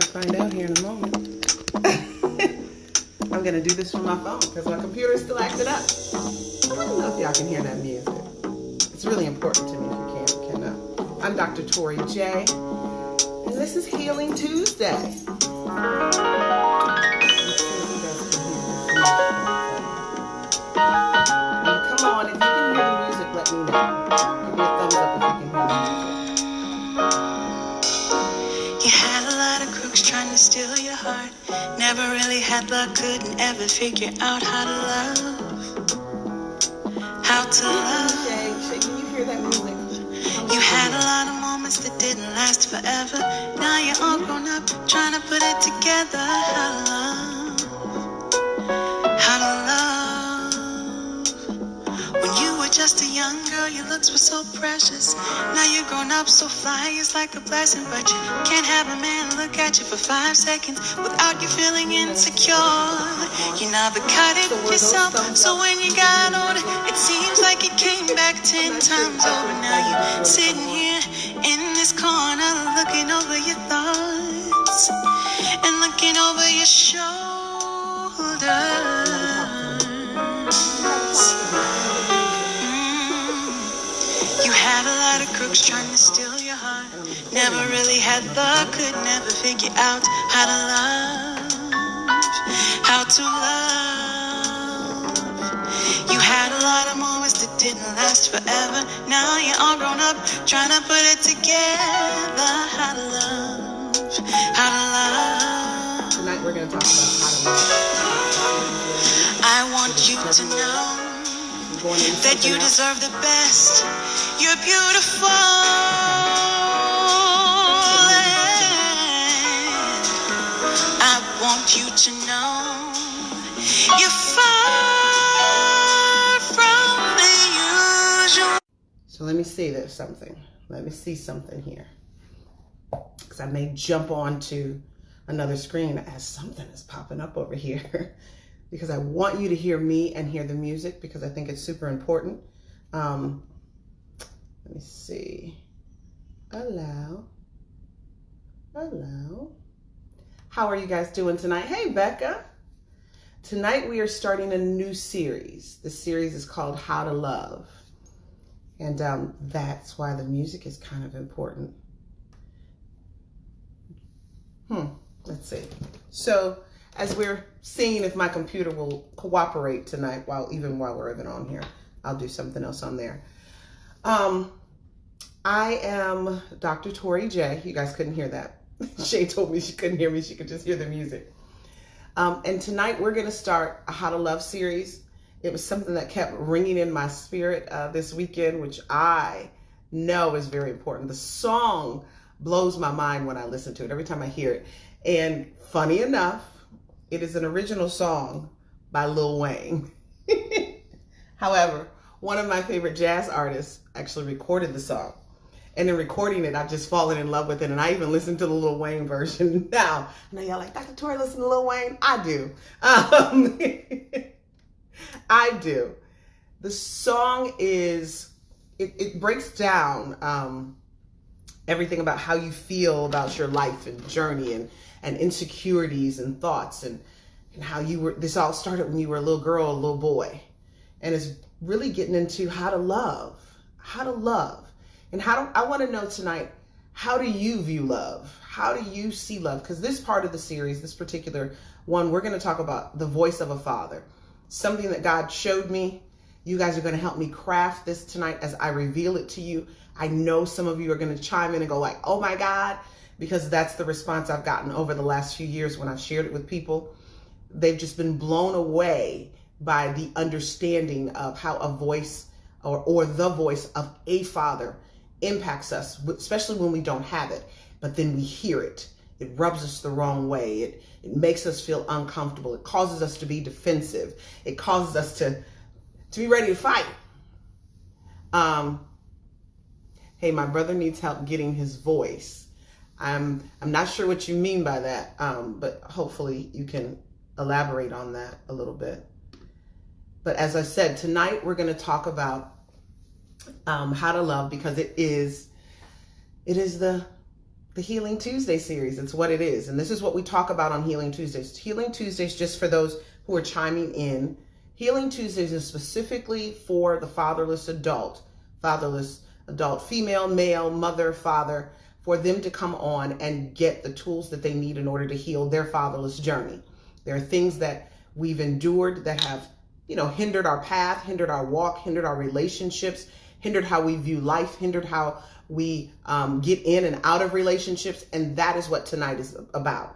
Find out here in a moment. I'm gonna do this from my phone because my computer is still acting up. I don't know if y'all can hear that music. It's really important to me if you can. I'm Dr. Torri J, and this is Healing Tuesday. Come on, if you can hear the music, let me know. Give me a thumbs up if you can hear the music. You had a lot of crooks trying to steal your heart. Never really had luck, couldn't ever figure out how to love. How to love. Shay, can you hear that music? You had a lot of moments that didn't last forever. Now you're all grown up, trying to put it together. How to love. How to love. When you were just a young girl, your looks were so precious. Now you're grown up, so fly is like a blessing. But you can't have a man look at you for 5 seconds without you feeling insecure. You never cut it yourself, so when you got older, it seems like it came back 10 times over. Now you're sitting here in this corner, looking over your thoughts and looking over your shoulders. You had a lot of crooks trying to steal your heart. Never really had luck, could never figure out how to love. How to love. You had a lot of moments that didn't last forever. Now you're all grown up, trying to put it together. How to love. How to love. Tonight we're going to talk about how to love. I want you to know that you deserve the best. You're beautiful. I want you to know you're far from the usual. So let me see something. Let me see something here. Because I may jump onto another screen as something is popping up over here. Because I want you to hear me and hear the music because I think it's super important. Let me see. Allow. How are you guys doing tonight? Hey, Becca. Tonight we are starting a new series. The series is called How to Love. And that's why the music is kind of important. Let's see. So as we're seeing if my computer will cooperate tonight, while we're even on here, I'll do something else on there. I am Dr. Torri J. You guys couldn't hear that. Shay told me she couldn't hear me. She could just hear the music. And tonight we're going to start a How to Love series. It was something that kept ringing in my spirit this weekend, which I know is very important. The song blows my mind when I listen to it, every time I hear it. And funny enough, it is an original song by Lil Wayne. However, one of my favorite jazz artists actually recorded the song. And in recording it, I've just fallen in love with it. And I even listened to the Lil Wayne version now. I know y'all like, Dr. Torri, listen to Lil Wayne? I do. I do. The song is, it breaks down everything about how you feel about your life and journey and insecurities and thoughts and how this all started when you were a little girl, a little boy. And it's really getting into how to love. And I want to know tonight, how do you view love? How do you see love? Because this part of the series, this particular one, we're going to talk about the voice of a father. Something that God showed me. You guys are going to help me craft this tonight as I reveal it to you. I know some of you are going to chime in and go like, oh my God, because that's the response I've gotten over the last few years when I've shared it with people. They've just been blown away by the understanding of how a voice or the voice of a father impacts us, especially when we don't have it, but then we hear it. It rubs us the wrong way. It makes us feel uncomfortable. It causes us to be defensive. It causes us to be ready to fight. Hey, my brother needs help getting his voice. I'm not sure what you mean by that, but hopefully you can elaborate on that a little bit. But as I said, tonight we're going to talk about how to love, because it is the the Healing Tuesday series. It's what it is. And this is what we talk about on Healing Tuesdays. Healing Tuesdays, just for those who are chiming in, Healing Tuesdays is specifically for the fatherless adult, female, male, mother, father, for them to come on and get the tools that they need in order to heal their fatherless journey. There are things that we've endured that have, hindered our path, hindered our walk, hindered our relationships, hindered how we view life, hindered how we get in and out of relationships. And that is what tonight is about.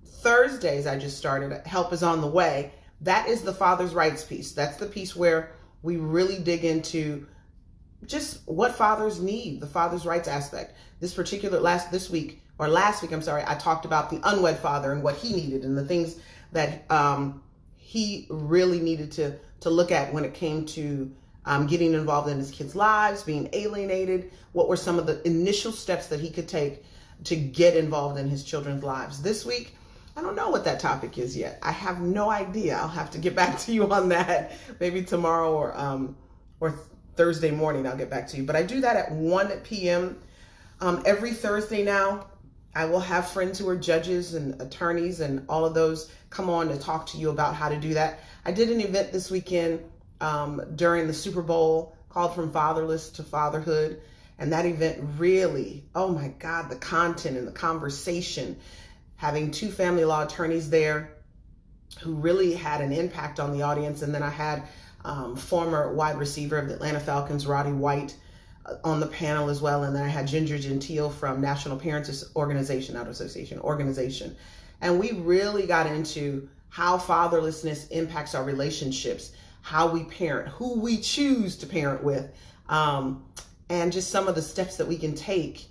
Thursdays, I just started, Help is on the Way. That is the father's rights piece. That's the piece where we really dig into just what fathers need, the father's rights aspect. Last week, I talked about the unwed father and what he needed and the things that he really needed to look at when it came to getting involved in his kids' lives, being alienated. What were some of the initial steps that he could take to get involved in his children's lives? This week, I don't know what that topic is yet. I have no idea. I'll have to get back to you on that. Maybe tomorrow or Thursday morning, I'll get back to you. But I do that at 1 p.m. Every Thursday now. I will have friends who are judges and attorneys and all of those come on to talk to you about how to do that. I did an event this weekend during the Super Bowl called From Fatherless to Fatherhood. And that event really, oh my God, the content and the conversation, having 2 family law attorneys there who really had an impact on the audience. And then I had former wide receiver of the Atlanta Falcons, Roddy White, on the panel as well. And then I had Ginger Gentile from National Parents Organization. And we really got into how fatherlessness impacts our relationships, how we parent, who we choose to parent with, and just some of the steps that we can take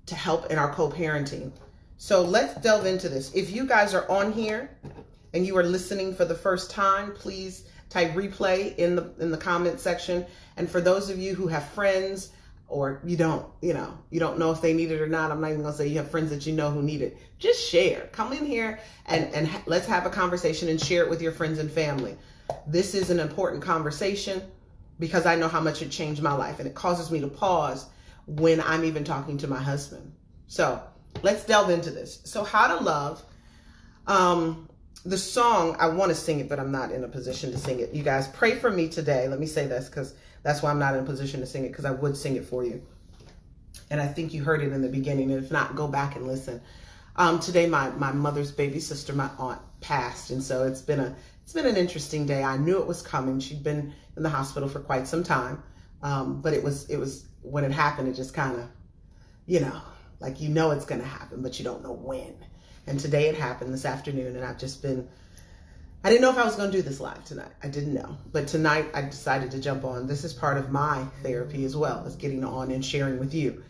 to help in our co-parenting. So let's delve into this. If you guys are on here and you are listening for the first time, please type replay in the comment section. And for those of you who have friends, or you don't know if they need it or not, I'm not even gonna say you have friends that you know who need it. Just share. Come in here and let's have a conversation and share it with your friends and family. This is an important conversation because I know how much it changed my life, and it causes me to pause when I'm even talking to my husband. So let's delve into this. So How to Love, the song, I want to sing it, but I'm not in a position to sing it. You guys pray for me today. Let me say this, because that's why I'm not in a position to sing it, because I would sing it for you. And I think you heard it in the beginning. And if not, go back and listen. Today, my mother's baby sister, my aunt, passed. And so it's been an interesting day. I knew it was coming. She'd been in the hospital for quite some time. But it was when it happened, it just kind of, it's going to happen, but you don't know when. And today it happened this afternoon, and I didn't know if I was going to do this live tonight. I didn't know. But tonight I decided to jump on. This is part of my therapy as well, as getting on and sharing with you.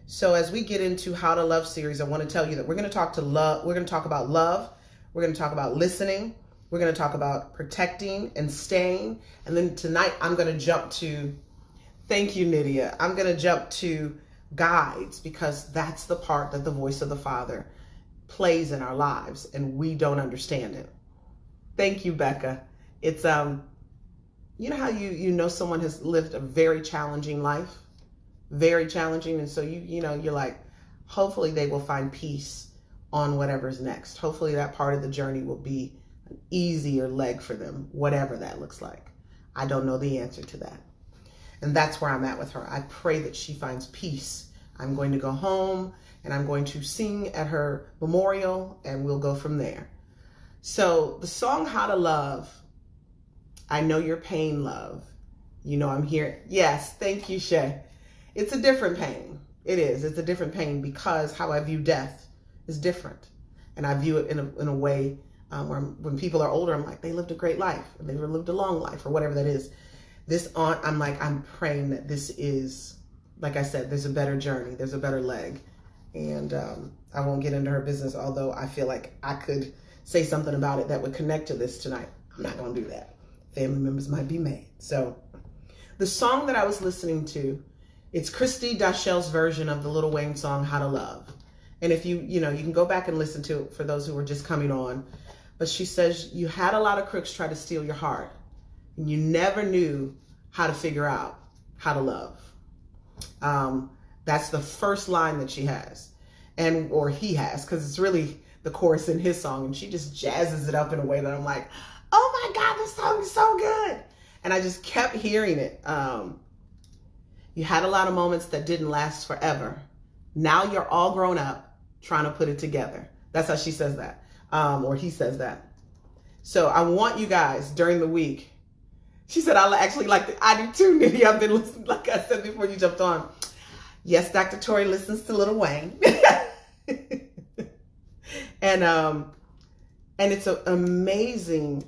So as we get into How to Love series, I want to tell you that we're going to talk about love. We're going to talk about listening. We're going to talk about protecting and staying. And then tonight I'm going to jump to, thank you, Nydia. I'm going to jump to guides, because that's the part that the voice of the Father plays in our lives and we don't understand it. Thank you, Becca. It's how someone has lived a very challenging life, very challenging, and so you're like, hopefully they will find peace on whatever's next. Hopefully that part of the journey will be an easier leg for them, whatever that looks like. I don't know the answer to that. And that's where I'm at with her. I pray that she finds peace. I'm going to go home and I'm going to sing at her memorial, and we'll go from there. So the song How to Love, I know your pain, love. I'm here. Yes, thank you, Shay. It's a different pain. It is. It's a different pain because how I view death is different. And I view it in a way where when people are older, I'm like, they lived a great life, or they lived a long life, or whatever that is. I'm praying that this is, like I said, there's a better journey. There's a better leg. And I won't get into her business, although I feel like I could say something about it that would connect to this tonight. I'm not going to do that. Family members might be mad. So the song that I was listening to, it's Christy Dachel's version of the Lil Wayne song, How to Love. And if you can go back and listen to it for those who were just coming on. But she says, you had a lot of crooks try to steal your heart, and you never knew how to figure out how to love. That's the first line that she has, or he has, because it's really the chorus in his song, and she just jazzes it up in a way that I'm like, oh my God, this song is so good. And I just kept hearing it. You had a lot of moments that didn't last forever. Now you're all grown up trying to put it together. That's how she says that, or he says that. So I want you guys during the week. She said, I actually I do too, Nitty. I've been listening, like I said before you jumped on. Yes, Dr. Torri listens to Lil Wayne. And it's an amazing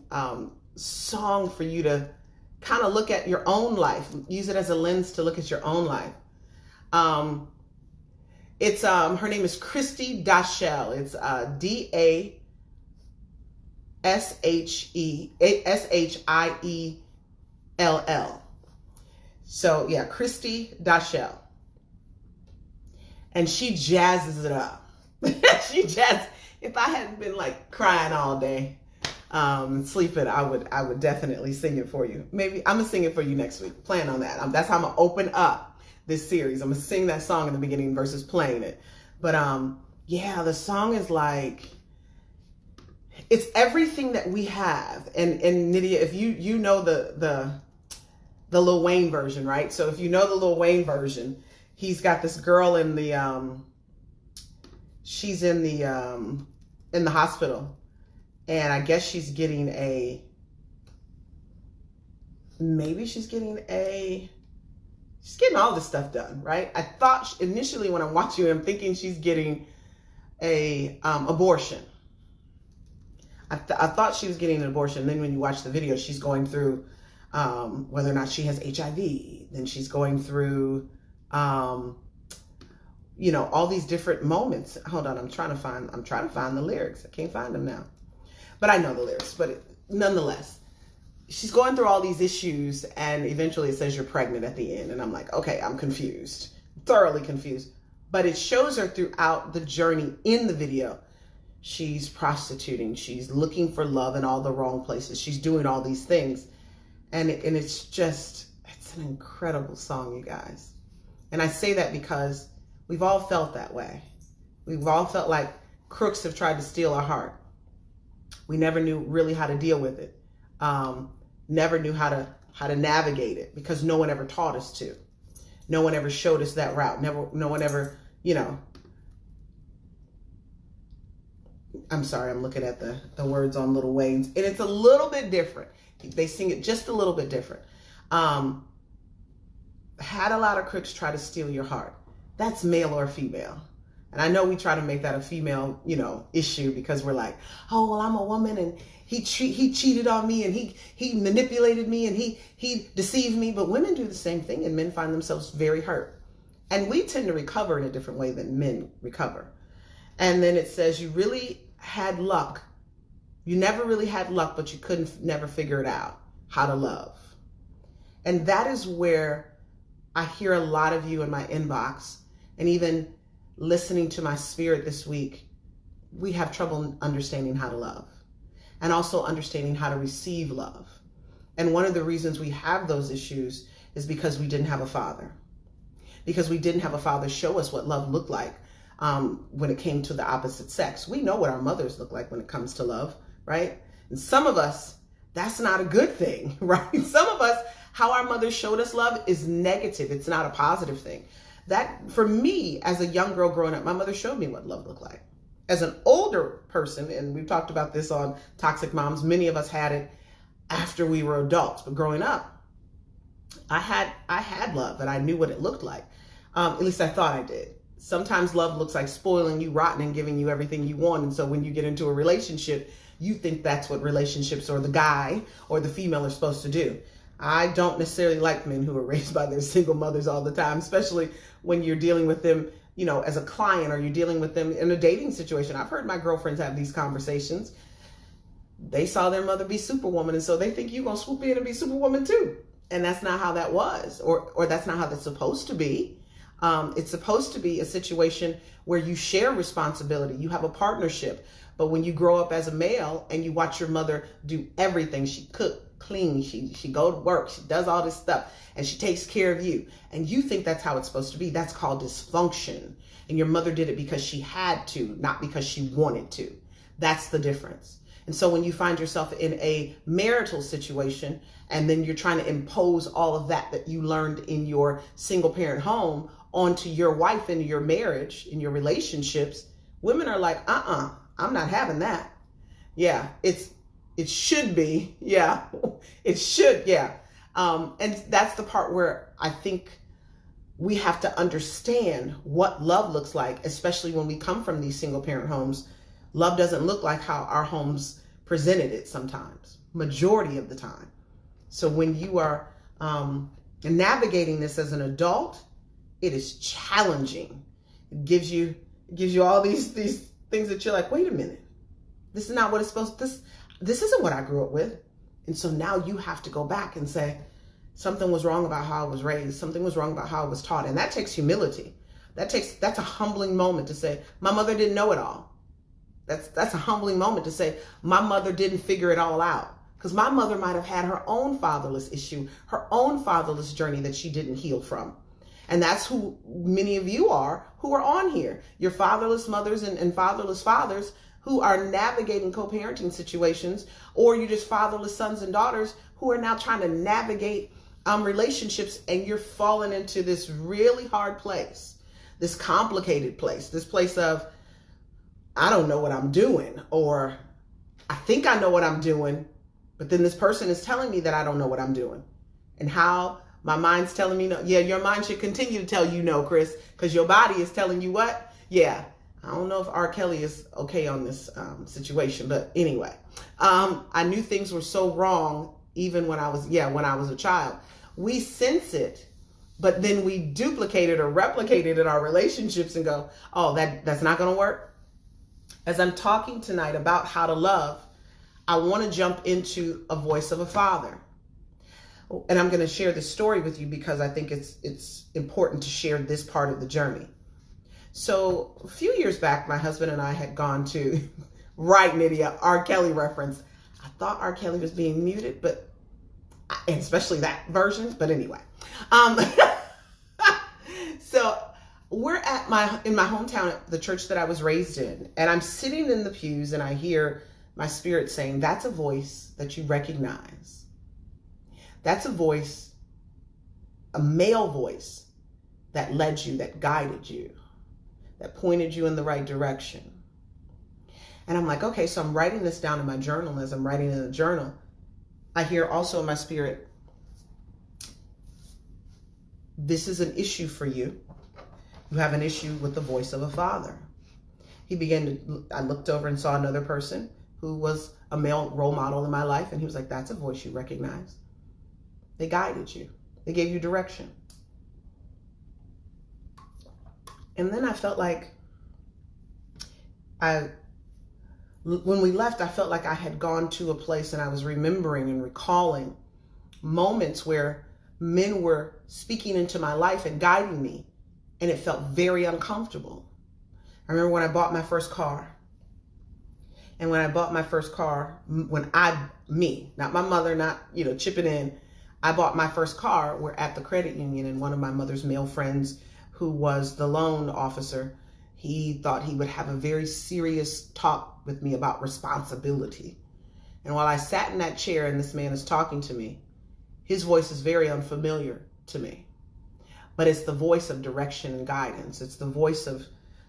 song for you to kind of look at your own life. Use it as a lens to look at your own life. It's her name is Christy Dashell. It's DASHIELL. So yeah, Christy Dashell. And she jazzes it up. If I hadn't been like crying all day, sleeping, I would definitely sing it for you. Maybe I'm gonna sing it for you next week. Plan on that. That's how I'm gonna open up this series. I'm gonna sing that song in the beginning versus playing it. But yeah, the song is like, it's everything that we have. And Nydia, if you know the Lil Wayne version, right? So if you know the Lil Wayne version, he's got this girl in the she's in the hospital, and I guess she's getting all this stuff done, right? I thought initially when I'm watching it, I'm thinking she's getting a abortion. I thought she was getting an abortion. Then when you watch the video, she's going through whether or not she has HIV. Then she's going through all these different moments. Hold on, I'm trying to find the lyrics. I can't find them now, but I know the lyrics. But nonetheless, she's going through all these issues, and eventually it says you're pregnant at the end, and I'm like, okay, I'm confused, thoroughly confused. But it shows her throughout the journey in the video. She's prostituting. She's looking for love in all the wrong places. She's doing all these things, and it's an incredible song, you guys. And I say that because we've all felt that way. We've all felt like crooks have tried to steal our heart. We never knew really how to deal with it. Never knew how to navigate it because no one ever taught us to. No one ever showed us that route. No one ever, I'm sorry, I'm looking at the words on Lil Wayne's, and it's a little bit different. They sing it just a little bit different. Had a lot of crooks try to steal your heart. That's male or female. And I know we try to make that a female, issue because we're like, oh, well, I'm a woman and he cheated on me and he manipulated me and he deceived me. But women do the same thing and men find themselves very hurt. And we tend to recover in a different way than men recover. And then it says you really had luck. You never really had luck, but you never figure it out how to love. And that is where I hear a lot of you in my inbox, and even listening to my spirit this week, we have trouble understanding how to love and also understanding how to receive love. And one of the reasons we have those issues is because we didn't have a father. Because we didn't have a father show us what love looked like when it came to the opposite sex. We know what our mothers look like when it comes to love, right? And some of us, that's not a good thing, right? Some of us, how our mothers showed us love is negative. It's not a positive thing. That, for me, as a young girl growing up, my mother showed me what love looked like. As an older person, and we've talked about this on Toxic Moms, many of us had it after we were adults. But growing up, I had love, and I knew what it looked like. At least I thought I did. Sometimes love looks like spoiling you rotten and giving you everything you want. And so when you get into a relationship, you think that's what relationships or the guy or the female are supposed to do. I don't necessarily like men who are raised by their single mothers all the time, especially when you're dealing with them, as a client, or you're dealing with them in a dating situation. I've heard my girlfriends have these conversations. They saw their mother be Superwoman, and so they think you're going to swoop in and be Superwoman too. And that's not how that was, or that's not how that's supposed to be. It's supposed to be a situation where you share responsibility. You have a partnership. But when you grow up as a male and you watch your mother do everything, she cooked, cleans, she go to work, she does all this stuff, and she takes care of you. And you think that's how it's supposed to be. That's called dysfunction. And your mother did it because she had to, not because she wanted to. That's the difference. And so when you find yourself in a marital situation, and then you're trying to impose all of that you learned in your single parent home onto your wife, into your marriage, in your relationships, women are like, I'm not having that. Yeah, it should be. Yeah, it should. Yeah. And that's the part where I think we have to understand what love looks like, especially when we come from these single parent homes. Love doesn't look like how our homes presented it sometimes, majority of the time. So when you are navigating this as an adult, it is challenging. It gives you all these things that you're like, wait a minute, this is not what it's supposed to, this isn't what I grew up with. And so now you have to go back and say, something was wrong about how I was raised. Something was wrong about how I was taught. And that takes humility. That's a humbling moment to say, my mother didn't know it all. That's a humbling moment to say, my mother didn't figure it all out. Because my mother might have had her own fatherless issue, her own fatherless journey that she didn't heal from. And that's who many of you are who are on here. Your fatherless mothers and fatherless fathers who are navigating co-parenting situations, or you're just fatherless sons and daughters who are now trying to navigate relationships, and you're falling into this really hard place, this complicated place, this place of, I don't know what I'm doing, or I think I know what I'm doing, but then this person is telling me that I don't know what I'm doing. And how my mind's telling me no. Yeah, your mind should continue to tell you no, Chris, because your body is telling you what? Yeah, I don't know if R. Kelly is okay on this situation, but anyway, I knew things were so wrong even when I was a child. We sense it, but then we duplicate it or replicate it in our relationships and go, oh, that's not going to work. As I'm talking tonight about how to love, I want to jump into a voice of a father. And I'm going to share this story with you because I think it's important to share this part of the journey. So a few years back, my husband and I had gone to, right, Nydia, R. Kelly reference. I thought R. Kelly was being muted, and especially that version, but anyway. So we're in my hometown, at the church that I was raised in, and I'm sitting in the pews and I hear my spirit saying, that's a voice that you recognize. That's a voice, a male voice that led you, that guided you, that pointed you in the right direction. And I'm like, okay, so I'm writing this down in my journal. As I'm writing in the journal, I hear also in my spirit, this is an issue for you. You have an issue with the voice of a father. I looked over and saw another person who was a male role model in my life. And he was like, that's a voice you recognize. They guided you. They gave you direction. And then I felt like when we left, I felt like I had gone to a place and I was remembering and recalling moments where men were speaking into my life and guiding me, and it felt very uncomfortable. I remember when I bought my first car. And when I bought my first car, not my mother, not, chipping in, I bought my first car. We're at the credit union, and one of my mother's male friends, who was the loan officer, he thought he would have a very serious talk with me about responsibility. And while I sat in that chair and this man is talking to me, his voice is very unfamiliar to me. But it's the voice of direction and guidance. It's the voice of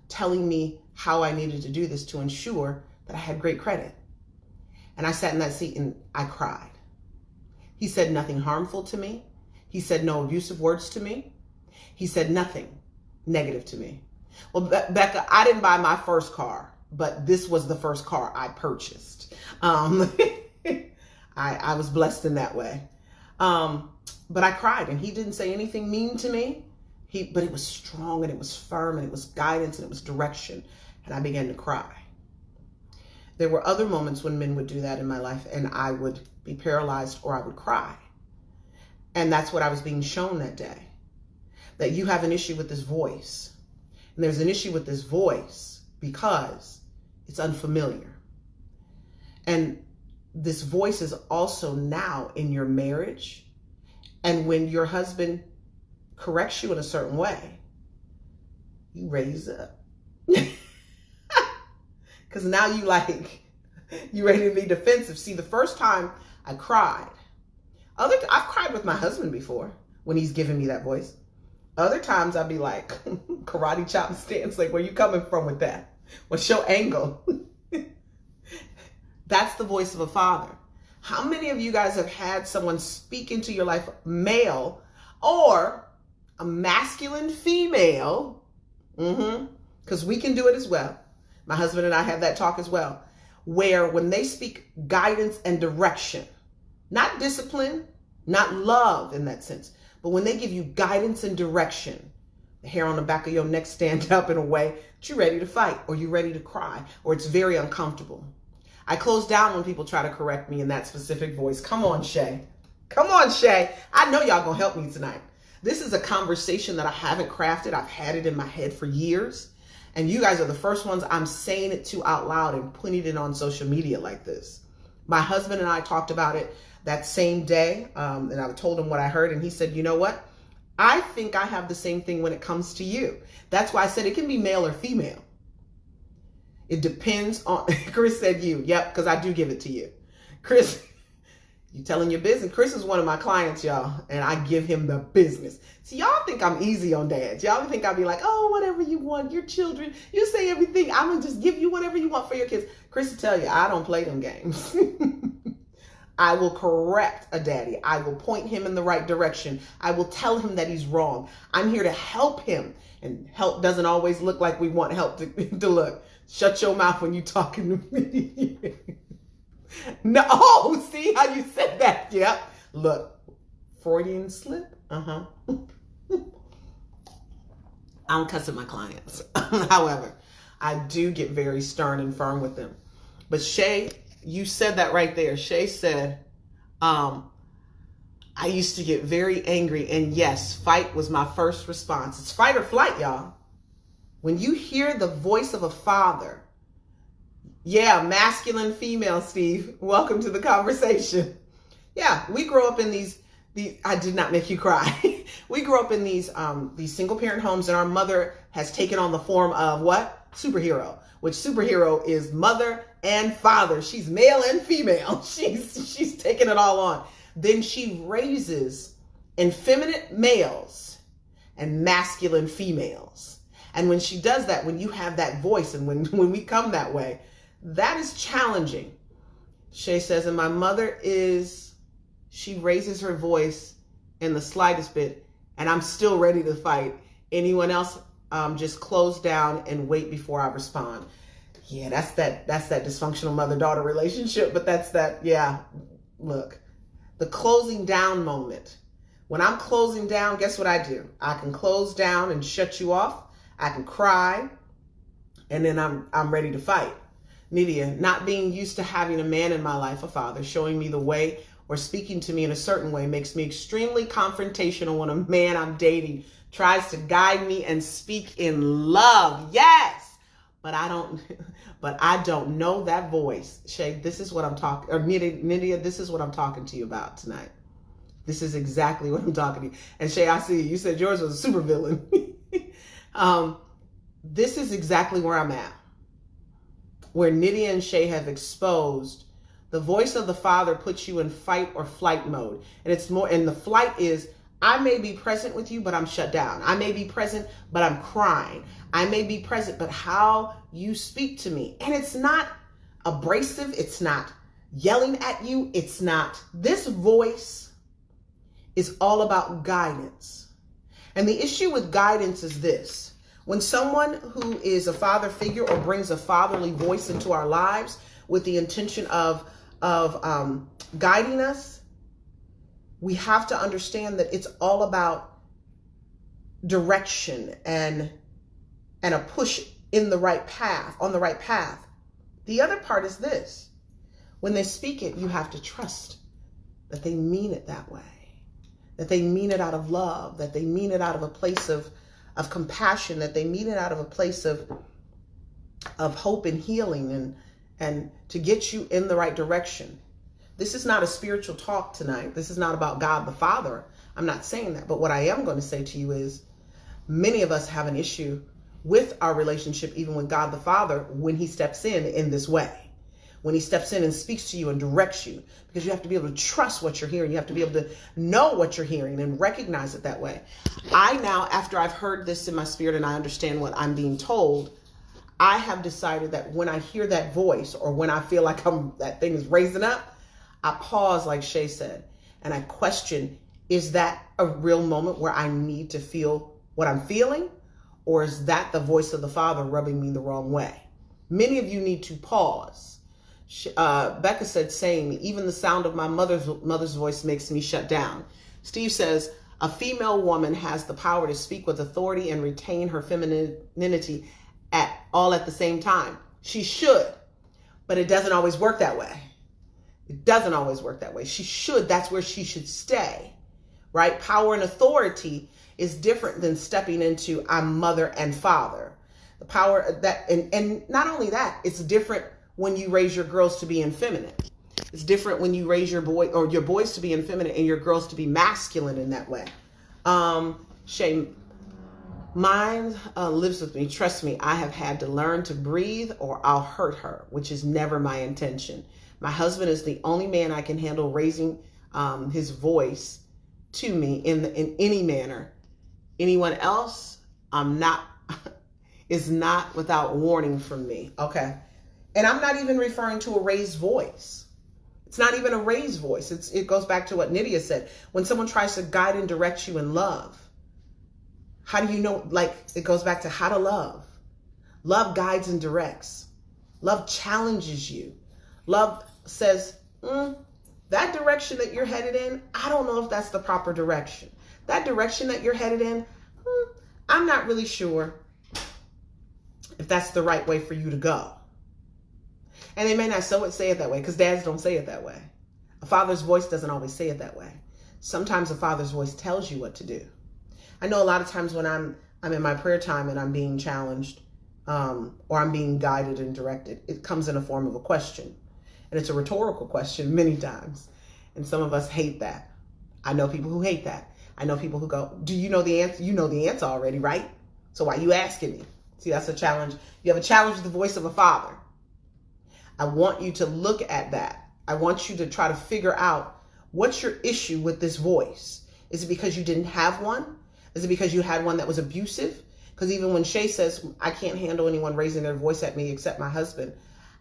telling me how I needed to do this to ensure that I had great credit. And I sat in that seat and I cried. He said nothing harmful to me. He said no abusive words to me. He said nothing negative to me. Well, Becca, I didn't buy my first car, but this was the first car I purchased. I was blessed in that way. But I cried, and he didn't say anything mean to me. But it was strong, and it was firm, and it was guidance, and it was direction. And I began to cry. There were other moments when men would do that in my life, and I would be paralyzed or I would cry. And that's what I was being shown that day. That you have an issue with this voice. And there's an issue with this voice because it's unfamiliar. And this voice is also now in your marriage. And when your husband corrects you in a certain way, you raise up. Because now you ready to be defensive. See, the first time I cried, I've cried with my husband before when he's giving me that voice. Other times I'd be like, karate chop stance, like, where you coming from with that? What's your angle? That's the voice of a father. How many of you guys have had someone speak into your life, male or a masculine female? Because we can do it as well. My husband and I have that talk as well, where when they speak guidance and direction, not discipline, not love in that sense, but when they give you guidance and direction, the hair on the back of your neck stand up in a way that you're ready to fight, or you're ready to cry, or it's very uncomfortable. I close down when people try to correct me in that specific voice. Come on, Shay. Come on, Shay. I know y'all gonna help me tonight. This is a conversation that I haven't crafted. I've had it in my head for years. And you guys are the first ones I'm saying it to out loud and putting it on social media like this. My husband and I talked about it that same day. And I told him what I heard. And he said, you know what? I think I have the same thing when it comes to you. That's why I said it can be male or female. It depends on, Chris said you. Yep, because I do give it to you. Chris, you telling your business. Chris is one of my clients, y'all, and I give him the business. See, y'all think I'm easy on dads. Y'all think I'll be like, oh, whatever you want, your children, you say everything. I'm going to just give you whatever you want for your kids. Chris will tell you, I don't play them games. I will correct a daddy. I will point him in the right direction. I will tell him that he's wrong. I'm here to help him. And help doesn't always look like we want help to look. Shut your mouth when you're talking to me. No, oh, see how you said that? Yep. Look, Freudian slip. I don't cuss at my clients. However, I do get very stern and firm with them. But Shay, you said that right there. Shay said, I used to get very angry. And yes, fight was my first response. It's fight or flight, y'all. When you hear the voice of a father, yeah, masculine, female, Steve, welcome to the conversation. Yeah, we grow up in these I did not make you cry. We grew up in these single parent homes, and our mother has taken on the form of what? Superhero, which superhero is mother and father. She's male and female. She's taken it all on. Then she raises effeminate males and masculine females. And when she does that, when you have that voice and when we come that way, that is challenging. Shay says, and my mother she raises her voice in the slightest bit, and I'm still ready to fight. Anyone else, just close down and wait before I respond. Yeah, that's that dysfunctional mother-daughter relationship, but yeah, look, the closing down moment. When I'm closing down, guess what I do? I can close down and shut you off. I can cry, and then I'm ready to fight. Nydia, not being used to having a man in my life, a father, showing me the way or speaking to me in a certain way makes me extremely confrontational when a man I'm dating tries to guide me and speak in love. Yes, but I don't know that voice. Shay, this is what I'm talking, or Nydia, this is what I'm talking to you about tonight. This is exactly what I'm talking to you. And Shay, I see you said yours was a super villain. This is exactly where I'm at. Where Nydia and Shay have exposed the voice of the father puts you in fight or flight mode. And it's more, and the flight is, I may be present with you, but I'm shut down. I may be present, but I'm crying. I may be present, but how you speak to me. And it's not abrasive. It's not yelling at you. It's not. This voice is all about guidance. And the issue with guidance is this. When someone who is a father figure or brings a fatherly voice into our lives with the intention of guiding us, we have to understand that it's all about direction and a push in the right path, on the right path. The other part is this. When they speak it, you have to trust that they mean it that way, that they mean it out of love, that they mean it out of a place of compassion, that they mean it out of a place of hope and healing and to get you in the right direction. This is not a spiritual talk tonight. This is not about God the Father. I'm not saying that. But what I am going to say to you is many of us have an issue with our relationship, even with God the Father, when he steps in this way. When he steps in and speaks to you and directs you, because you have to be able to trust what you're hearing. You have to be able to know what you're hearing and recognize it that way. I now, after I've heard this in my spirit and I understand what I'm being told, I have decided that when I hear that voice or when I feel like that thing is raising up, I pause, like Shay said, and I question, is that a real moment where I need to feel what I'm feeling? Or is that the voice of the Father rubbing me the wrong way? Many of you need to pause. Becca said, same. Even the sound of my mother's voice makes me shut down. Steve says, a female woman has the power to speak with authority and retain her femininity all at the same time. She should, but it doesn't always work that way. It doesn't always work that way. She should. That's where she should stay, right? Power and authority is different than stepping into I'm mother and father. The power that, and not only that, it's different when you raise your girls to be effeminate. It's different when you raise your boys to be effeminate and your girls to be masculine in that way. Shay, mine lives with me. Trust me, I have had to learn to breathe or I'll hurt her, which is never my intention. My husband is the only man I can handle raising his voice to me in any manner. Anyone else, is not without warning from me. Okay. And I'm not even referring to a raised voice. It's not even a raised voice. It goes back to what Nydia said. When someone tries to guide and direct you in love, how do you know? Like, it goes back to how to love. Love guides and directs. Love challenges you. Love says, that direction that you're headed in, I don't know if that's the proper direction. That direction that you're headed in, I'm not really sure if that's the right way for you to go. And they may not say it that way, because dads don't say it that way. A father's voice doesn't always say it that way. Sometimes a father's voice tells you what to do. I know a lot of times when I'm in my prayer time and I'm being challenged, or I'm being guided and directed, it comes in a form of a question. And it's a rhetorical question many times. And some of us hate that. I know people who hate that. I know people who go, do you know the answer? You know the answer already, right? So why are you asking me? See, that's a challenge. You have a challenge with the voice of a father. I want you to look at that. I want you to try to figure out, what's your issue with this voice? Is it because you didn't have one? Is it because you had one that was abusive? Because even when Shay says, I can't handle anyone raising their voice at me except my husband,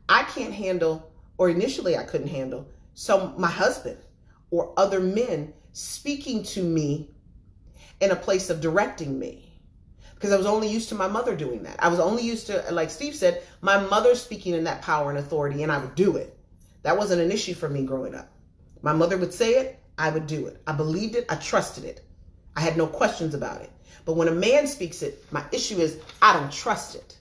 I can't handle, or initially I couldn't handle, my husband or other men speaking to me in a place of directing me. Because I was only used to my mother doing that. I was only used to, like Steve said, my mother speaking in that power and authority, and I would do it. That wasn't an issue for me growing up. My mother would say it, I would do it. I believed it, I trusted it. I had no questions about it. But when a man speaks it, my issue is I don't trust it.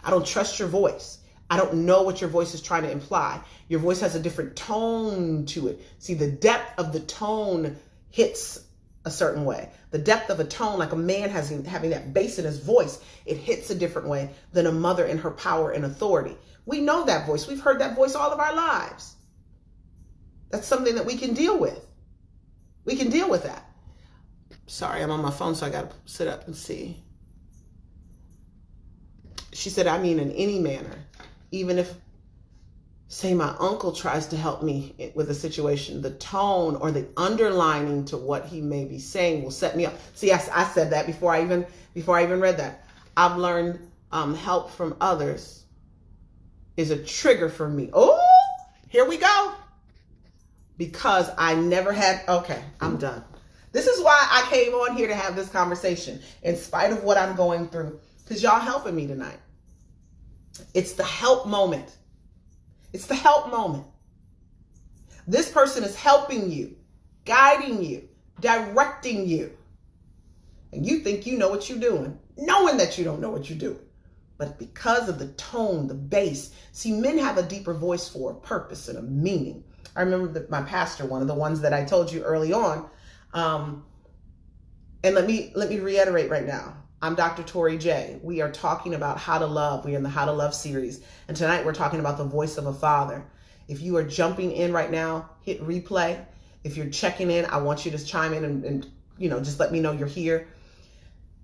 I don't trust your voice. I don't know what your voice is trying to imply. Your voice has a different tone to it. See, the depth of the tone hits a certain way. The depth of a tone, like a man having that bass in his voice, it hits a different way than a mother in her power and authority. We know that voice. We've heard that voice all of our lives. That's something that we can deal with. We can deal with that. Sorry, I'm on my phone, so I got to sit up and see. She said, I mean in any manner, even if, say, my uncle tries to help me with a situation, the tone or the underlining to what he may be saying will set me up. See, I said that before I even read that. I've learned help from others is a trigger for me. Oh, here we go. Because I never had, okay, I'm done. This is why I came on here to have this conversation, in spite of what I'm going through, because y'all helping me tonight. It's the help moment. It's the help moment. This person is helping you, guiding you, directing you. And you think you know what you're doing, knowing that you don't know what you're doing. But because of the tone, the bass, see, men have a deeper voice for a purpose and a meaning. I remember my pastor, one of the ones that I told you early on. And let me reiterate right now. I'm Dr. Torri J. We are talking about how to love. We are in the How to Love series. And tonight we're talking about the voice of a father. If you are jumping in right now, hit replay. If you're checking in, I want you to chime in and just let me know you're here.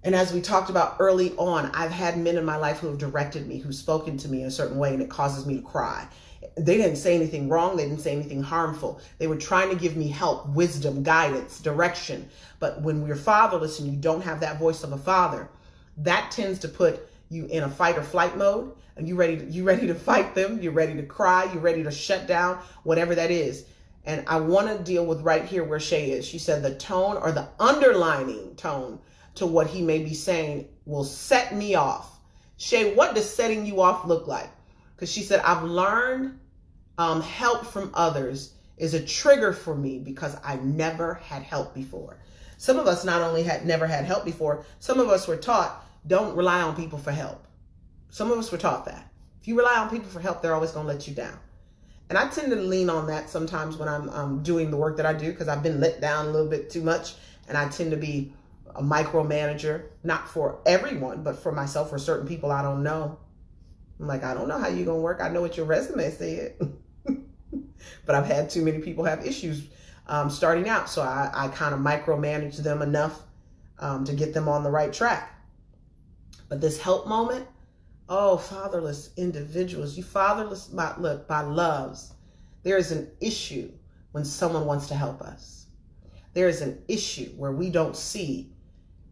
And as we talked about early on, I've had men in my life who have directed me, who've spoken to me in a certain way, and it causes me to cry. They didn't say anything wrong. They didn't say anything harmful. They were trying to give me help, wisdom, guidance, direction. But when we're fatherless and you don't have that voice of a father, that tends to put you in a fight or flight mode, and you ready to fight them. You're ready to cry. You're ready to shut down, whatever that is. And I want to deal with right here where Shay is. She said the tone or the underlining tone to what he may be saying will set me off. Shay, what does setting you off look like? Because she said, I've learned help from others is a trigger for me because I never had help before. Some of us not only never had help before, some of us were taught, don't rely on people for help. Some of us were taught that. If you rely on people for help, they're always going to let you down. And I tend to lean on that sometimes when I'm doing the work that I do, because I've been let down a little bit too much. And I tend to be a micromanager, not for everyone, but for myself or certain people I don't know. I'm like, I don't know how you're going to work. I know what your resume said. But I've had too many people have issues starting out. So I kind of micromanage them enough to get them on the right track. But this help moment, oh, fatherless individuals, you fatherless by loves. There is an issue when someone wants to help us. There is an issue where we don't see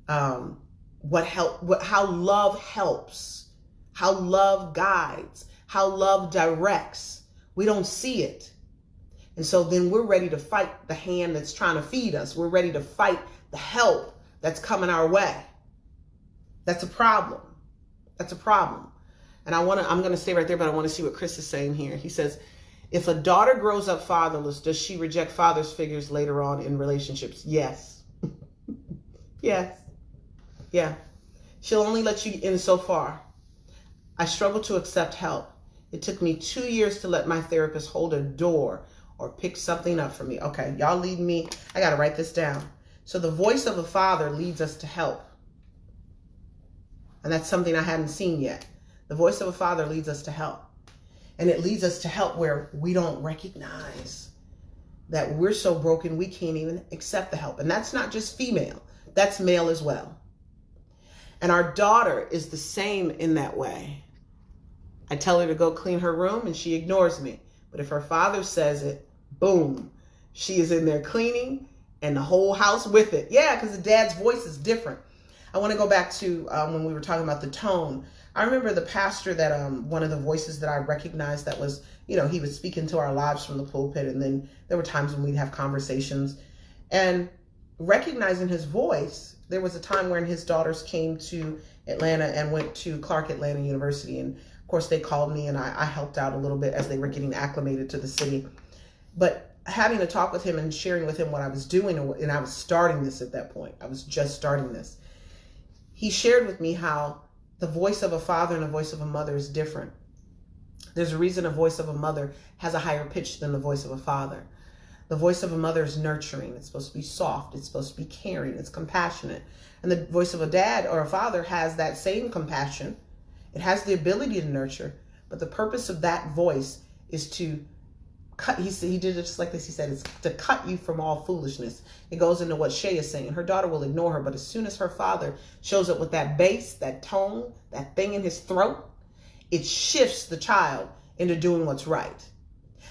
how love helps, how love guides, how love directs. We don't see it. And so then we're ready to fight the hand that's trying to feed us. We're ready to fight the help that's coming our way. That's a problem. That's a problem. And I'm going to stay right there, but I want to see what Chris is saying here. He says, if a daughter grows up fatherless, does she reject father's figures later on in relationships? Yes. Yes. Yeah. She'll only let you in so far. I struggle to accept help. It took me 2 years to let my therapist hold a door or pick something up for me. Okay, y'all lead me. I got to write this down. So the voice of a father leads us to help. And that's something I hadn't seen yet. The voice of a father leads us to help. And it leads us to help where we don't recognize that we're so broken we can't even accept the help. And that's not just female. That's male as well. And our daughter is the same in that way. I tell her to go clean her room and she ignores me. But if her father says it, boom, she is in there cleaning and the whole house with it. Yeah, because the dad's voice is different. I want to go back to when we were talking about the tone. I remember the pastor that one of the voices that I recognized that was, he would speak into our lives from the pulpit. And then there were times when we'd have conversations. And recognizing his voice, there was a time when his daughters came to Atlanta and went to Clark Atlanta University. And of course, they called me and I helped out a little bit as they were getting acclimated to the city. But having a talk with him and sharing with him what I was doing, and I was starting this at that point. I was just starting this. He shared with me how the voice of a father and the voice of a mother is different. There's a reason a voice of a mother has a higher pitch than the voice of a father. The voice of a mother is nurturing. It's supposed to be soft. It's supposed to be caring. It's compassionate. And the voice of a dad or a father has that same compassion. It has the ability to nurture. But the purpose of that voice is to cut. He did it just like this. He said, it's to cut you from all foolishness. It goes into what Shay is saying. Her daughter will ignore her. But as soon as her father shows up with that bass, that tone, that thing in his throat, it shifts the child into doing what's right.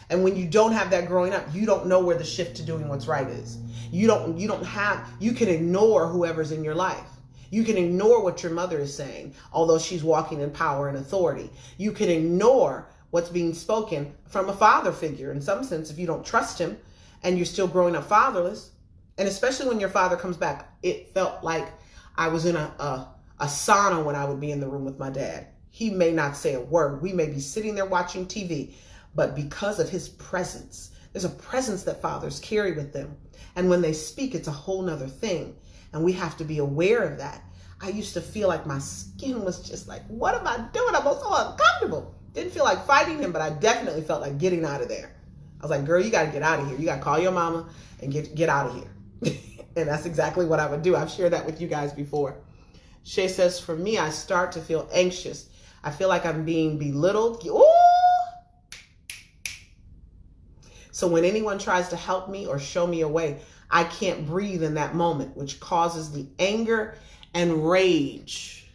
And when you don't have that growing up, you don't know where the shift to doing what's right is. You can ignore whoever's in your life. You can ignore what your mother is saying, although she's walking in power and authority. You can ignore what's being spoken from a father figure in some sense if you don't trust him and you're still growing up fatherless. And especially when your father comes back, it felt like I was in a sauna when I would be in the room with my dad. He may not say a word. We may be sitting there watching TV. But because of his presence, there's a presence that fathers carry with them. And when they speak, it's a whole nother thing. And we have to be aware of that. I used to feel like my skin was just like, what am I doing? I'm so uncomfortable. Didn't feel like fighting him, but I definitely felt like getting out of there. I was like, girl, you got to get out of here. You got to call your mama and get out of here. And that's exactly what I would do. I've shared that with you guys before. Shay says, for me, I start to feel anxious. I feel like I'm being belittled. Ooh! So when anyone tries to help me or show me a way, I can't breathe in that moment, which causes the anger and rage.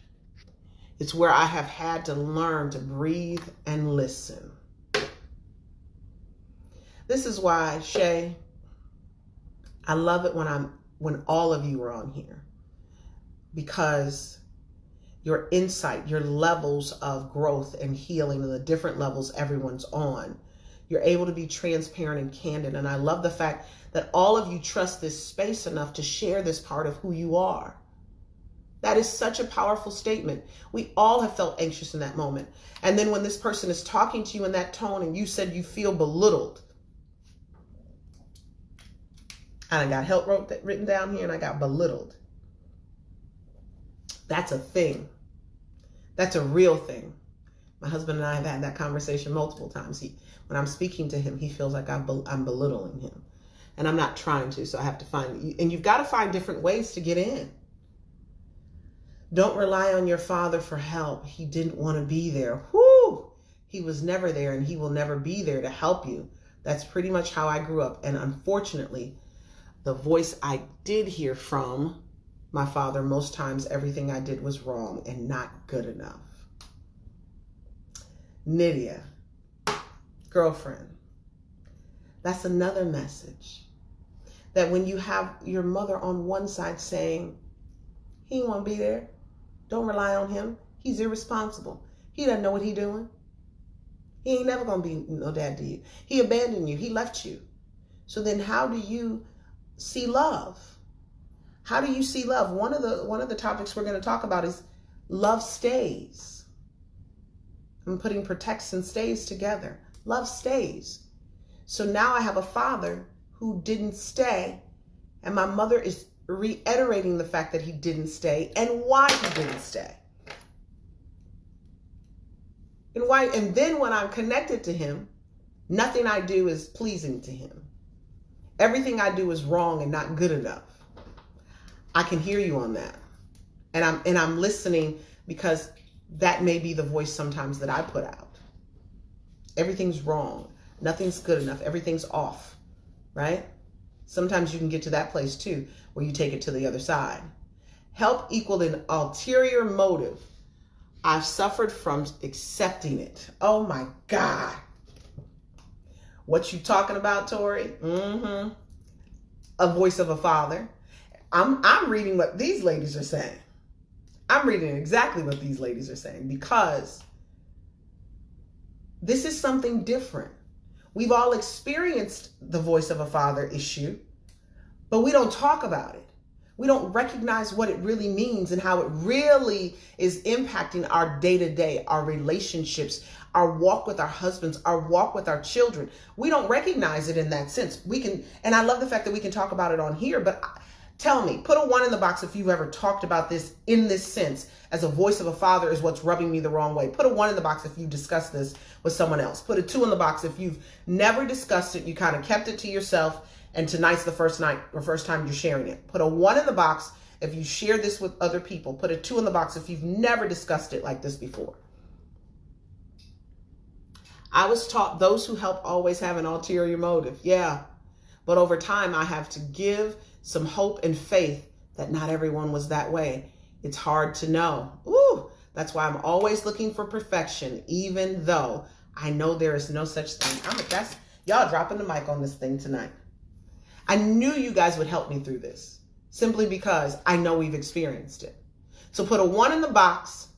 It's where I have had to learn to breathe and listen. This is why, Shay, I love it when all of you are on here, because your insight, your levels of growth and healing, and the different levels everyone's on, you're able to be transparent and candid. And I love the fact that all of you trust this space enough to share this part of who you are. That is such a powerful statement. We all have felt anxious in that moment. And then when this person is talking to you in that tone and you said you feel belittled, and I got help written down here, and I got belittled. That's a thing. That's a real thing. My husband and I have had that conversation multiple times. When I'm speaking to him, he feels like I'm belittling him. And I'm not trying to, so I have to find, and you've got to find different ways to get in. Don't rely on your father for help. He didn't want to be there. Whoo! He was never there, and he will never be there to help you. That's pretty much how I grew up. And unfortunately, the voice I did hear from my father, most times everything I did was wrong and not good enough. Nydia, girlfriend, that's another message. That when you have your mother on one side saying, he won't be there, don't rely on him, he's irresponsible, he doesn't know what he's doing, he ain't never gonna be no dad to you, he abandoned you, he left you. So then how do you see love? How do you see love? One of the topics we're going to talk about is love stays. I'm putting protects and stays together. Love stays. So now I have a father who didn't stay, and my mother is reiterating the fact that he didn't stay and why he didn't stay. And why? And then when I'm connected to him, nothing I do is pleasing to him. Everything I do is wrong and not good enough. I can hear you on that. And I'm listening, because that may be the voice sometimes that I put out. Everything's wrong. Nothing's good enough. Everything's off, right? Sometimes you can get to that place too, where you take it to the other side. Help equaled an ulterior motive. I've suffered from accepting it. Oh my God. What you talking about, Torri? A voice of a father. I'm reading what these ladies are saying. I'm reading exactly what these ladies are saying, because this is something different. We've all experienced the voice of a father issue, but we don't talk about it. We don't recognize what it really means and how it really is impacting our day-to-day, our relationships, our walk with our husbands, our walk with our children. We don't recognize it in that sense. We can, and I love the fact that we can talk about it on here, but tell me, put a 1 in the box if you've ever talked about this in this sense, as a voice of a father is what's rubbing me the wrong way. Put a 1 in the box if you've discussed this with someone else. Put a 2 in the box if you've never discussed it, you kind of kept it to yourself, and tonight's the first night or first time you're sharing it. Put a 1 in the box if you share this with other people. Put a 2 in the box if you've never discussed it like this before. I was taught those who help always have an ulterior motive. Yeah. But over time, I have to give some hope and faith that not everyone was that way. It's hard to know. Ooh, that's why I'm always looking for perfection, even though I know there is no such thing. Y'all dropping the mic on this thing tonight. I knew you guys would help me through this, simply because I know we've experienced it. So put a 1 in the box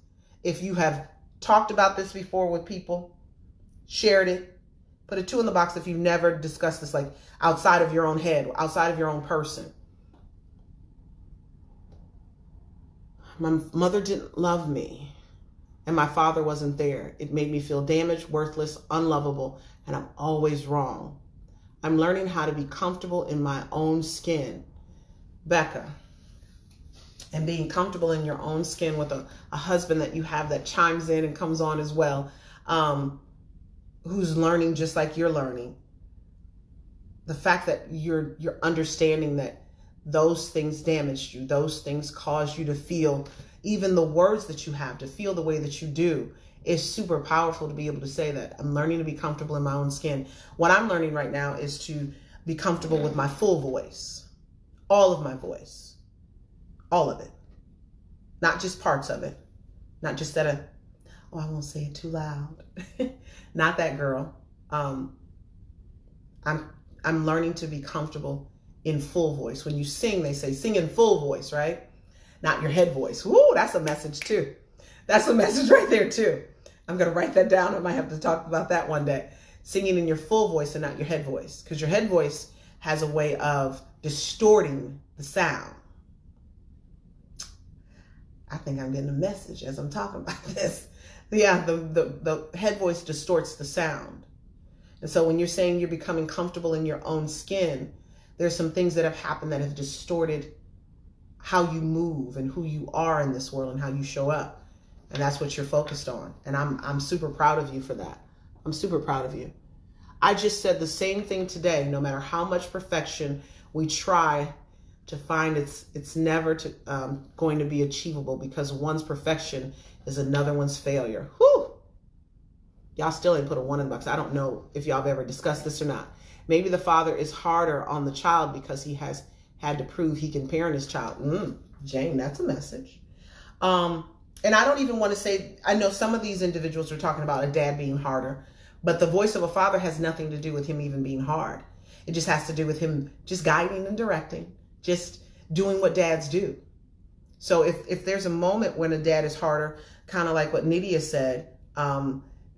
if you have talked about this before with people, shared it. Put a 2 in the box if you've never discussed this, like outside of your own head, outside of your own person. My mother didn't love me, and my father wasn't there. It made me feel damaged, worthless, unlovable, and I'm always wrong. I'm learning how to be comfortable in my own skin. Becca, and being comfortable in your own skin with a husband that you have that chimes in and comes on as well, who's learning just like you're learning. The fact that you're understanding that those things damaged you, those things caused you to feel, even the words that you have, to feel the way that you do. is super powerful to be able to say that. I'm learning to be comfortable in my own skin. What I'm learning right now is to be comfortable with my full voice, all of my voice, all of it, not just parts of it, not just that, oh, I won't say it too loud. Not that girl. I'm learning to be comfortable in full voice. When you sing, they say sing in full voice, right? Not your head voice. Woo, that's a message too. That's a message right there too. I'm going to write that down. I might have to talk about that one day. Singing in your full voice and not your head voice, because your head voice has a way of distorting the sound. I think I'm getting a message as I'm talking about this. Yeah, the head voice distorts the sound. And so when you're saying you're becoming comfortable in your own skin, there's some things that have happened that have distorted how you move and who you are in this world and how you show up. And that's what you're focused on. And I'm super proud of you for that. I'm super proud of you. I just said the same thing today. No matter how much perfection we try to find, it's never going to be achievable, because one's perfection is another one's failure. Whew. Y'all still ain't put a 1 in the box. I don't know if y'all have ever discussed this or not. Maybe the father is harder on the child because he has had to prove he can parent his child. Jane, that's a message. And I don't even want to say, I know some of these individuals are talking about a dad being harder, but the voice of a father has nothing to do with him even being hard. It just has to do with him just guiding and directing, just doing what dads do. So if there's a moment when a dad is harder, kind of like what Nydia said,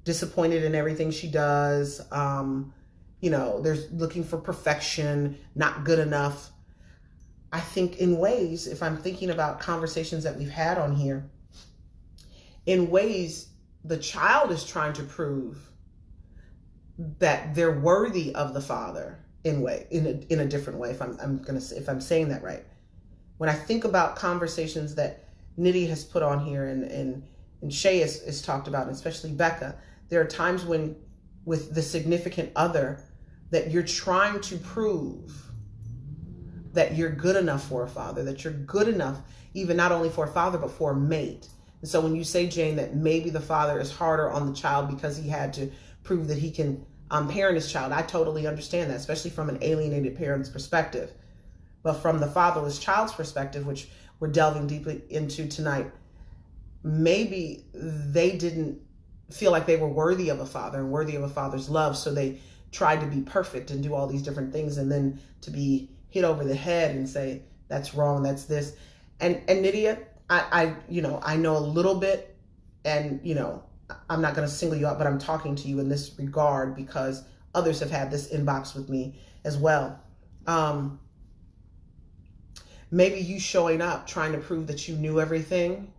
disappointed in everything she does, there's looking for perfection, not good enough. I think in ways, if I'm thinking about conversations that we've had on here, in ways the child is trying to prove that they're worthy of the father in a different way. If I'm saying that right. When I think about conversations that Nidhi has put on here and Shay has talked about, and especially Becca, there are times when with the significant other that you're trying to prove that you're good enough for a father, that you're good enough even not only for a father, but for a mate. And so when you say, Jane, that maybe the father is harder on the child because he had to prove that he can parent his child, I totally understand that, especially from an alienated parent's perspective. But from the fatherless child's perspective, which we're delving deeply into tonight, maybe they didn't feel like they were worthy of a father and worthy of a father's love. So they tried to be perfect and do all these different things, and then to be hit over the head and say, that's wrong, that's this. And Nydia, I know a little bit, and, I'm not going to single you out, but I'm talking to you in this regard because others have had this inbox with me as well. Maybe you showing up, trying to prove that you knew everything,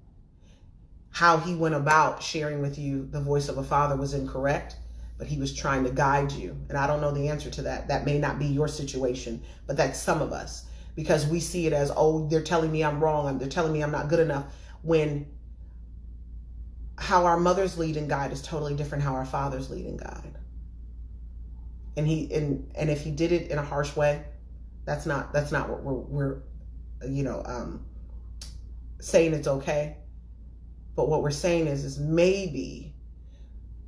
how he went about sharing with you the voice of a father was incorrect, but he was trying to guide you. And I don't know the answer to that. That may not be your situation, but that's some of us, because we see it as, oh, they're telling me I'm wrong. They're telling me I'm not good enough, when how our mothers lead and guide is totally different how our fathers lead and guide. And if he did it in a harsh way, that's not what we're saying it's okay. But what we're saying is maybe,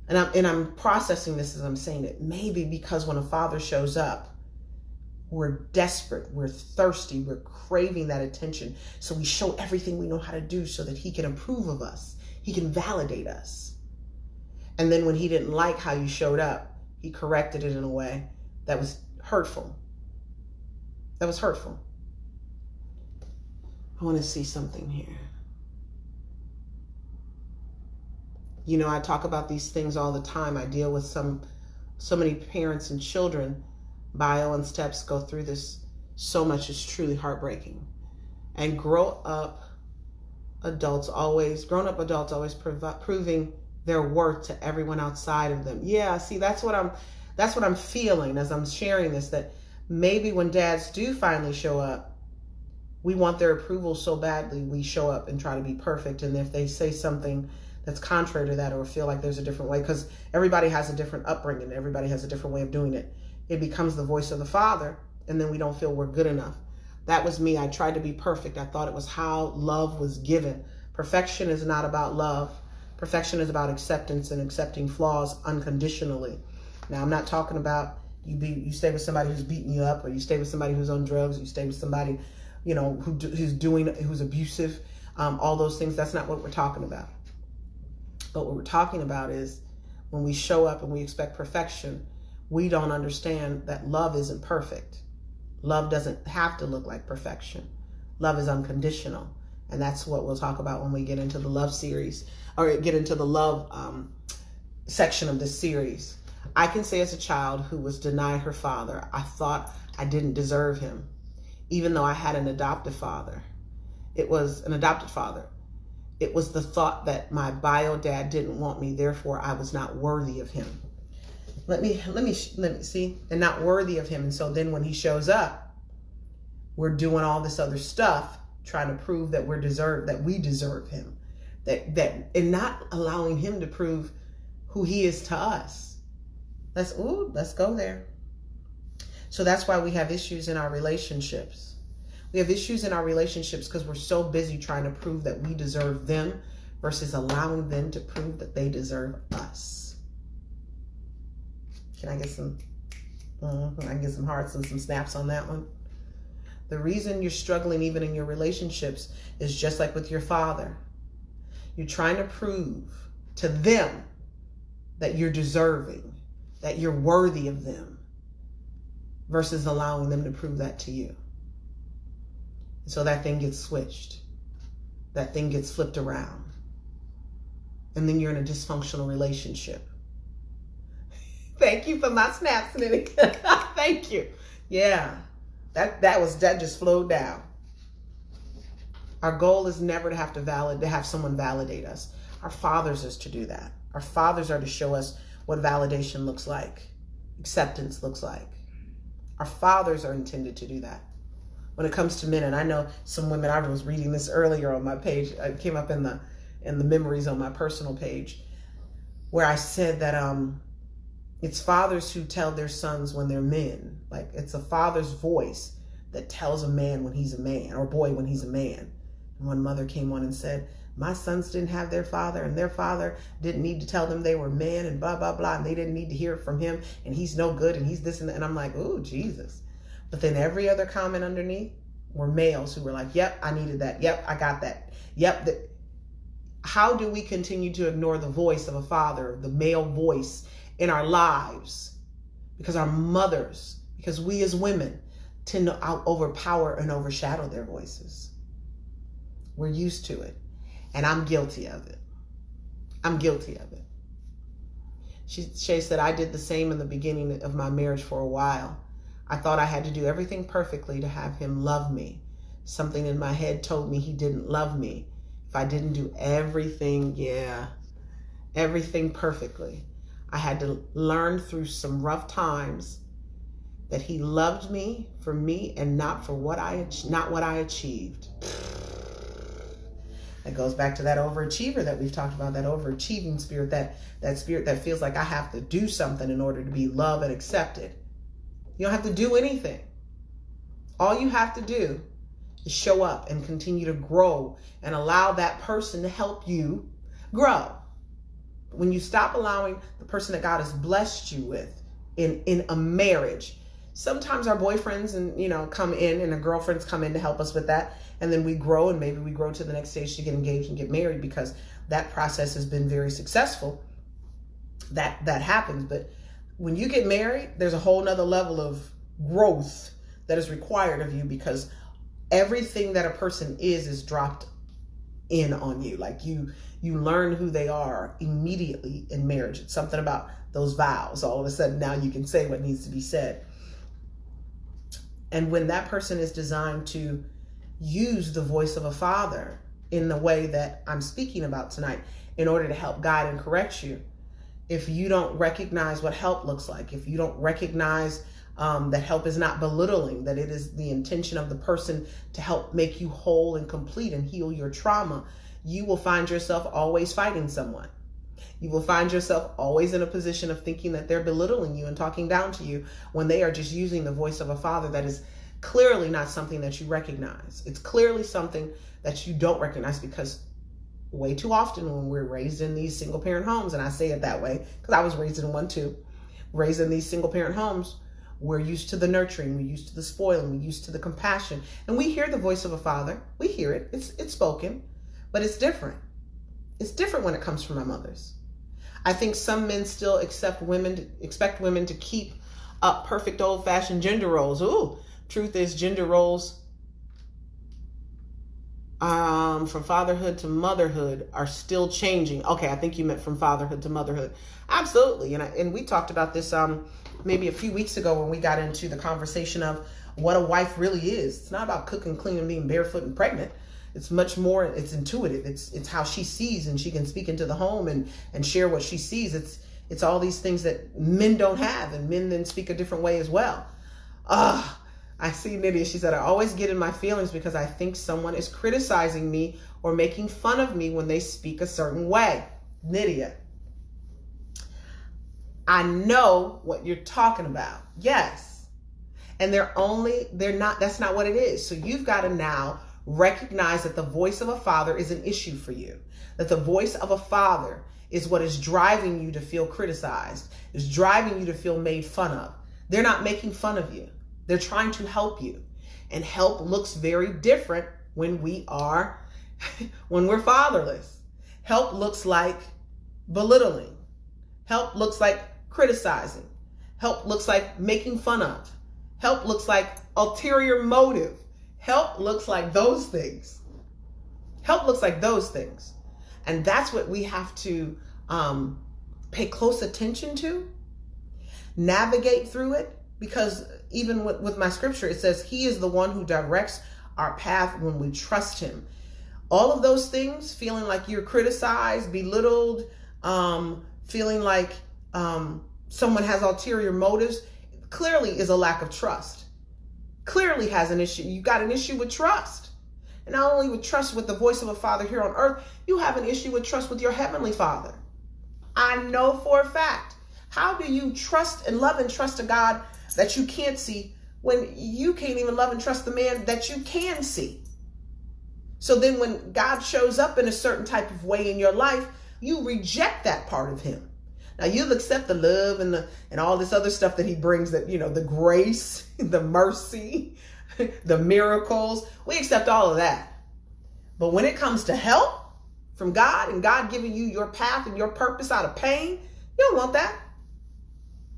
and I'm processing this as I'm saying it, maybe because when a father shows up, we're desperate, we're thirsty, we're craving that attention. So we show everything we know how to do so that he can approve of us. He can validate us. And then when he didn't like how you showed up, he corrected it in a way that was hurtful. That was hurtful. I want to see something here. I talk about these things all the time. I deal with so many parents and children. Bio and Steps go through this so much. It's truly heartbreaking. And grown up adults always proving their worth to everyone outside of them. Yeah, see, that's what I'm feeling as I'm sharing this, that maybe when dads do finally show up, we want their approval so badly, we show up and try to be perfect. And if they say something that's contrary to that, or feel like there's a different way, because everybody has a different upbringing, everybody has a different way of doing it, it becomes the voice of the father, and then we don't feel we're good enough. That was me. I tried to be perfect. I thought it was how love was given. Perfection is not about love. Perfection is about acceptance and accepting flaws unconditionally. Now, I'm not talking about you stay with somebody who's beating you up, or you stay with somebody who's on drugs, or you stay with somebody, who's abusive, all those things. That's not what we're talking about. But what we're talking about is when we show up and we expect perfection, we don't understand that love isn't perfect. Love doesn't have to look like perfection. Love is unconditional. And that's what we'll talk about when we get into the love series, or get into the love section of this series. I can say, as a child who was denied her father, I thought I didn't deserve him, even though I had an adoptive father. It was an adopted father. It was the thought that my bio dad didn't want me, therefore I was not worthy of him. Let me see, and not worthy of him. And so then when he shows up, we're doing all this other stuff, trying to prove that we deserve him, and not allowing him to prove who he is to us. Let's go there. So that's why we have issues in our relationships. We have issues in our relationships because we're so busy trying to prove that we deserve them versus allowing them to prove that they deserve us. Can I get some hearts and some snaps on that one? The reason you're struggling even in your relationships is just like with your father. You're trying to prove to them that you're deserving, that you're worthy of them, versus allowing them to prove that to you. So that thing gets switched. That thing gets flipped around. And then you're in a dysfunctional relationship. Thank you for my snaps, Nitty. Thank you. Yeah. That just flowed down. Our goal is never to have someone validate us. Our fathers is to do that. Our fathers are to show us what validation looks like, acceptance looks like. Our fathers are intended to do that. When it comes to men, and I know some women, I was reading this earlier on my page, it came up in the memories on my personal page, where I said that it's fathers who tell their sons when they're men. Like, it's a father's voice that tells a man when he's a man, or boy when he's a man. And one mother came on and said, my sons didn't have their father, and their father didn't need to tell them they were men, and blah, blah, blah, and they didn't need to hear it from him, and he's no good, and he's this and that. And I'm like, ooh, Jesus. But then every other comment underneath were males who were like, yep, I needed that. Yep, I got that. Yep. How do we continue to ignore the voice of a father, the male voice in our lives? Because our mothers, because we as women tend to overpower and overshadow their voices. We're used to it. And I'm guilty of it. I'm guilty of it. Shay said, I did the same in the beginning of my marriage for a while. I thought I had to do everything perfectly to have him love me. Something in my head told me he didn't love me if I didn't do everything perfectly. I had to learn through some rough times that he loved me for me and not what I achieved. That goes back to that overachiever that we've talked about, that overachieving spirit, that spirit that feels like I have to do something in order to be loved and accepted. You don't have to do anything. All you have to do is show up and continue to grow and allow that person to help you grow. When you stop allowing the person that God has blessed you with in a marriage, sometimes our boyfriends come in, and our girlfriends come in to help us with that. And then we grow, and maybe we grow to the next stage to get engaged and get married, because that process has been very successful. That happens. But when you get married, there's a whole nother level of growth that is required of you, because everything that a person is dropped in on you. Like you learn who they are immediately in marriage. It's something about those vows. All of a sudden now you can say what needs to be said. And when that person is designed to use the voice of a father in the way that I'm speaking about tonight in order to help guide and correct you, if you don't recognize what help looks like, if you don't recognize that help is not belittling, that it is the intention of the person to help make you whole and complete and heal your trauma, you will find yourself always fighting someone. You will find yourself always in a position of thinking that they're belittling you and talking down to you when they are just using the voice of a father that is clearly not something that you recognize. It's clearly something that you don't recognize, because way too often when we're raised in these single parent homes, and I say it that way because I was raised in one too, raised in these single parent homes, we're used to the nurturing, we're used to the spoiling, we're used to the compassion, and we hear the voice of a father. We hear it. It's spoken, but it's different. It's different when it comes from our mothers. I think some men still expect women to keep up perfect old-fashioned gender roles. Ooh, truth is, gender roles from fatherhood to motherhood are still changing. Okay, I think you meant from fatherhood to motherhood. Absolutely, and we talked about this maybe a few weeks ago when we got into the conversation of what a wife really is. It's not about cooking, cleaning, being barefoot and pregnant. It's much more, it's intuitive. It's how she sees, and she can speak into the home and share what she sees. It's all these things that men don't have, and men then speak a different way as well. I see Nydia. She said, I always get in my feelings because I think someone is criticizing me or making fun of me when they speak a certain way. Nydia, I know what you're talking about. Yes. And that's not what it is. So you've got to now recognize that the voice of a father is an issue for you. That the voice of a father is what is driving you to feel criticized, is driving you to feel made fun of. They're not making fun of you. They're trying to help you. And help looks very different when we're fatherless. Help looks like belittling. Help looks like criticizing. Help looks like making fun of. Help looks like ulterior motive. Help looks like those things. Help looks like those things. And that's what we have to pay close attention to, navigate through it, because even with my scripture, it says he is the one who directs our path when we trust him. All of those things, feeling like you're criticized, belittled, feeling like someone has ulterior motives, clearly is a lack of trust. Clearly has an issue. You got an issue with trust. And not only with trust with the voice of a father here on earth, you have an issue with trust with your heavenly father. I know for a fact. How do you trust and love and trust a God that you can't see when you can't even love and trust the man that you can see? So then when God shows up in a certain type of way in your life, you reject that part of him. Now you'll accept the love and all this other stuff that he brings, that, the grace, the mercy, the miracles. We accept all of that. But when it comes to help from God and God giving you your path and your purpose out of pain, you don't want that.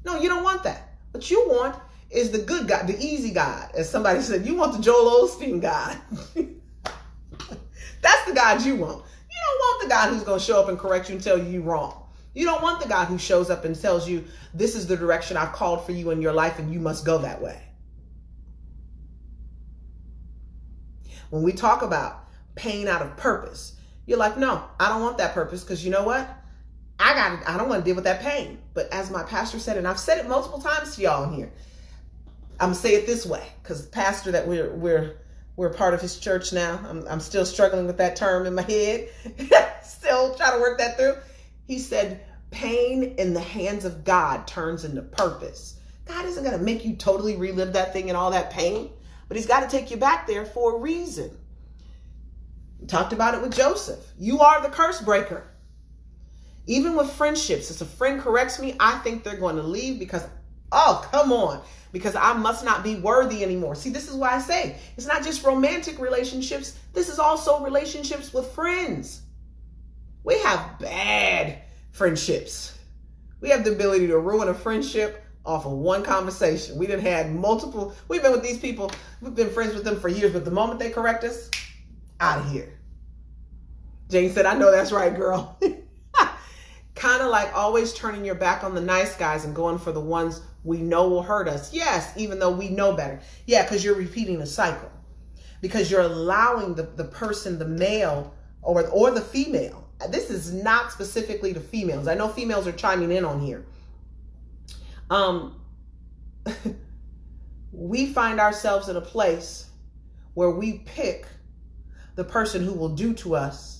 No, you don't want that. What you want is the good God, the easy God. As somebody said, you want the Joel Osteen God. That's the God you want. You don't want the God who's going to show up and correct you and tell you you're wrong. You don't want the God who shows up and tells you, this is the direction I've called for you in your life and you must go that way. When we talk about pain out of purpose, you're like, no, I don't want that purpose, because you know what? I don't want to deal with that pain. But as my pastor said, and I've said it multiple times to y'all in here, I'm going to say it this way, because the pastor that we're part of his church now, I'm still struggling with that term in my head, still trying to work that through. He said, pain in the hands of God turns into purpose. God isn't going to make you totally relive that thing and all that pain, but he's got to take you back there for a reason. We talked about it with Joseph. You are the curse breaker. Even with friendships, if a friend corrects me, I think they're going to leave because, oh, come on, because I must not be worthy anymore. See, this is why I say it's not just romantic relationships. This is also relationships with friends. We have bad friendships. We have the ability to ruin a friendship off of one conversation. We've been with these people, we've been friends with them for years, but the moment they correct us, out of here. Jane said, I know that's right, girl. Kind of like always turning your back on the nice guys and going for the ones we know will hurt us. Yes, even though we know better. Yeah, because you're repeating a cycle. Because you're allowing the person, the male or the female. This is not specifically to females. I know females are chiming in on here. We find ourselves in a place where we pick the person who will do to us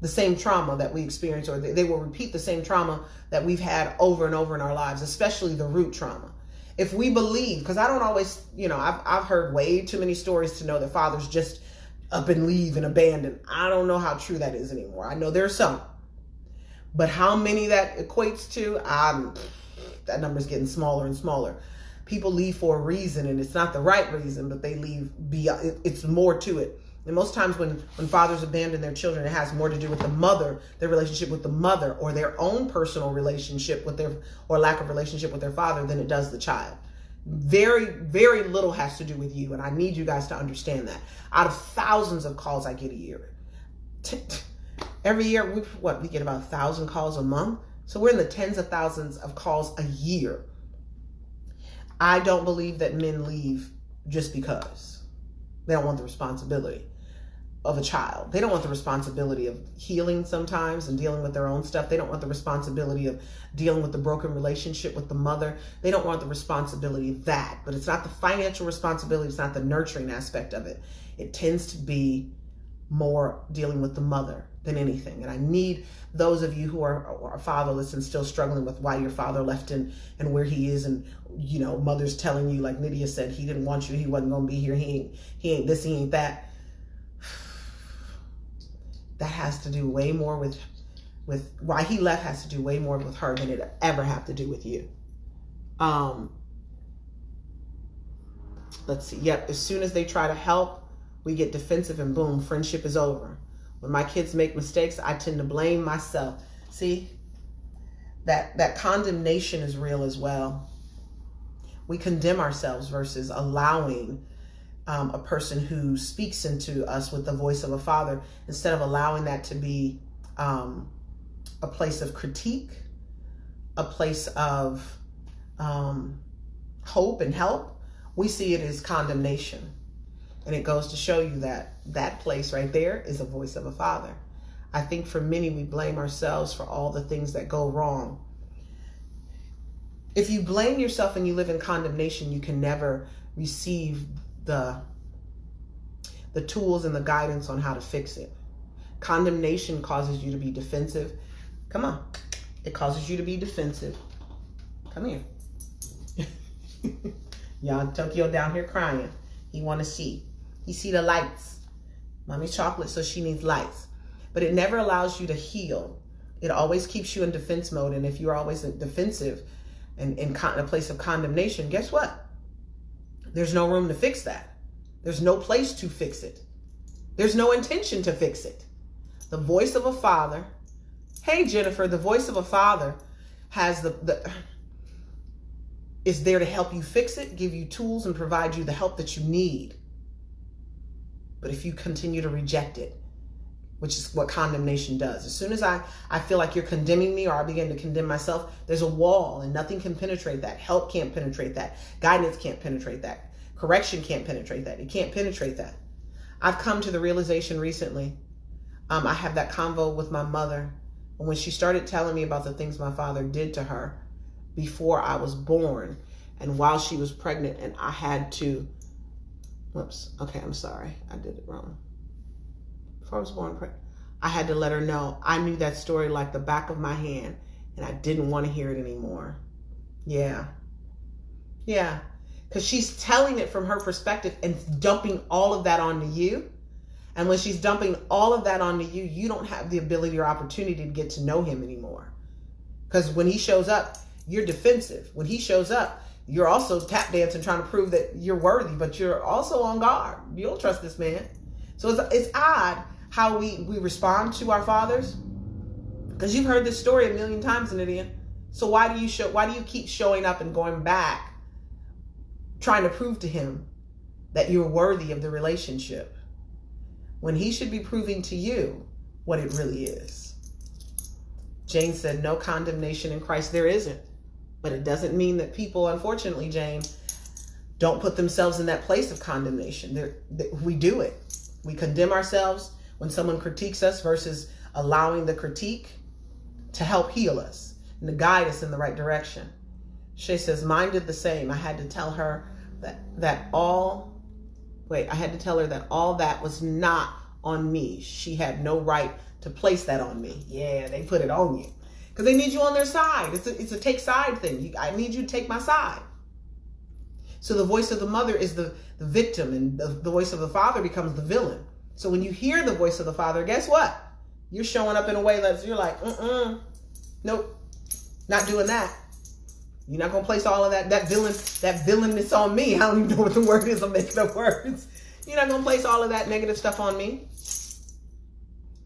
the same trauma that we experience, or they will repeat the same trauma that we've had over and over in our lives, especially the root trauma. If we believe, because I don't always, I've heard way too many stories to know that fathers just up and leave and abandon. I don't know how true that is anymore. I know there's some. But how many that equates to, that number's getting smaller and smaller. People leave for a reason, and it's not the right reason, but they leave beyond. It's more to it. And most times when fathers abandon their children, it has more to do with the mother, their relationship with the mother, or their own personal relationship with or lack of relationship with their father, than it does the child. Very, very little has to do with you. And I need you guys to understand that. Out of thousands of calls I get a year, every year, we get about 1,000 calls a month. So we're in the tens of thousands of calls a year. I don't believe that men leave just because they don't want the responsibility of a child. They don't want the responsibility of healing sometimes and dealing with their own stuff. They don't want the responsibility of dealing with the broken relationship with the mother. They don't want the responsibility of that. But it's not the financial responsibility. It's not the nurturing aspect of it. It tends to be more dealing with the mother than anything. And I need those of you who are fatherless and still struggling with why your father left and where he is, and mother's telling you, like Nydia said, he didn't want you, he wasn't gonna be here, he ain't this, he ain't that. That has to do way more with why he left, has to do way more with her than it ever have to do with you. Let's see. Yep. As soon as they try to help, we get defensive and boom, friendship is over. When my kids make mistakes, I tend to blame myself. See, that condemnation is real as well. We condemn ourselves versus allowing a person who speaks into us with the voice of a father, instead of allowing that to be a place of critique, a place of hope and help. We see it as condemnation. And it goes to show you that that place right there is a voice of a father. I think for many, we blame ourselves for all the things that go wrong. If you blame yourself and you live in condemnation, you can never receive the tools and the guidance on how to fix it. Condemnation causes you to be defensive. Come on. It causes you to be defensive. Come here. Y'all, Tokyo down here crying. He want to see. He see the lights. Mommy's chocolate, so she needs lights. But it never allows you to heal. It always keeps you in defense mode. And if you're always defensive and in a place of condemnation, guess what? There's no room to fix that. There's no place to fix it. There's no intention to fix it. The voice of a father, hey Jennifer, the voice of a father has is there to help you fix it, give you tools, and provide you the help that you need. But if you continue to reject it, which is what condemnation does. As soon as I feel like you're condemning me, or I begin to condemn myself, there's a wall and nothing can penetrate that. Help can't penetrate that. Guidance can't penetrate that. Correction can't penetrate that. It can't penetrate that. I've come to the realization recently. I had that convo with my mother. And when she started telling me about the things my father did to her before I was born and while she was pregnant, and I had to, whoops, okay, I'm sorry. I did it wrong. Before I was born, I had to let her know I knew that story like the back of my hand, and I didn't want to hear it anymore. Yeah. Because she's telling it from her perspective and dumping all of that onto you. And when she's dumping all of that onto you, you don't have the ability or opportunity to get to know him anymore. Because when he shows up, you're defensive. When he shows up, you're also tap dancing, trying to prove that you're worthy, but you're also on guard. You don't trust this man. So it's odd how we respond to our fathers. Because you've heard this story a million times, Nydia. So why do you keep showing up and going back, trying to prove to him that you're worthy of the relationship, when he should be proving to you what it really is? Jane said, no condemnation in Christ. There isn't. But it doesn't mean that people, unfortunately, Jane, don't put themselves in that place of condemnation. We do it. We condemn ourselves when someone critiques us versus allowing the critique to help heal us and to guide us in the right direction. Shay says, mine did the same. I had to tell her that all that was not on me. She had no right to place that on me. Yeah, they put it on you because they need you on their side. It's a take side thing. I need you to take my side. So the voice of the mother is the victim, and the voice of the father becomes the villain. So when you hear the voice of the Father, guess what? You're showing up in a way that you're like, nope, not doing that. You're not going to place all of that villainous on me. I don't even know what the word is. I'm making up words. You're not going to place all of that negative stuff on me.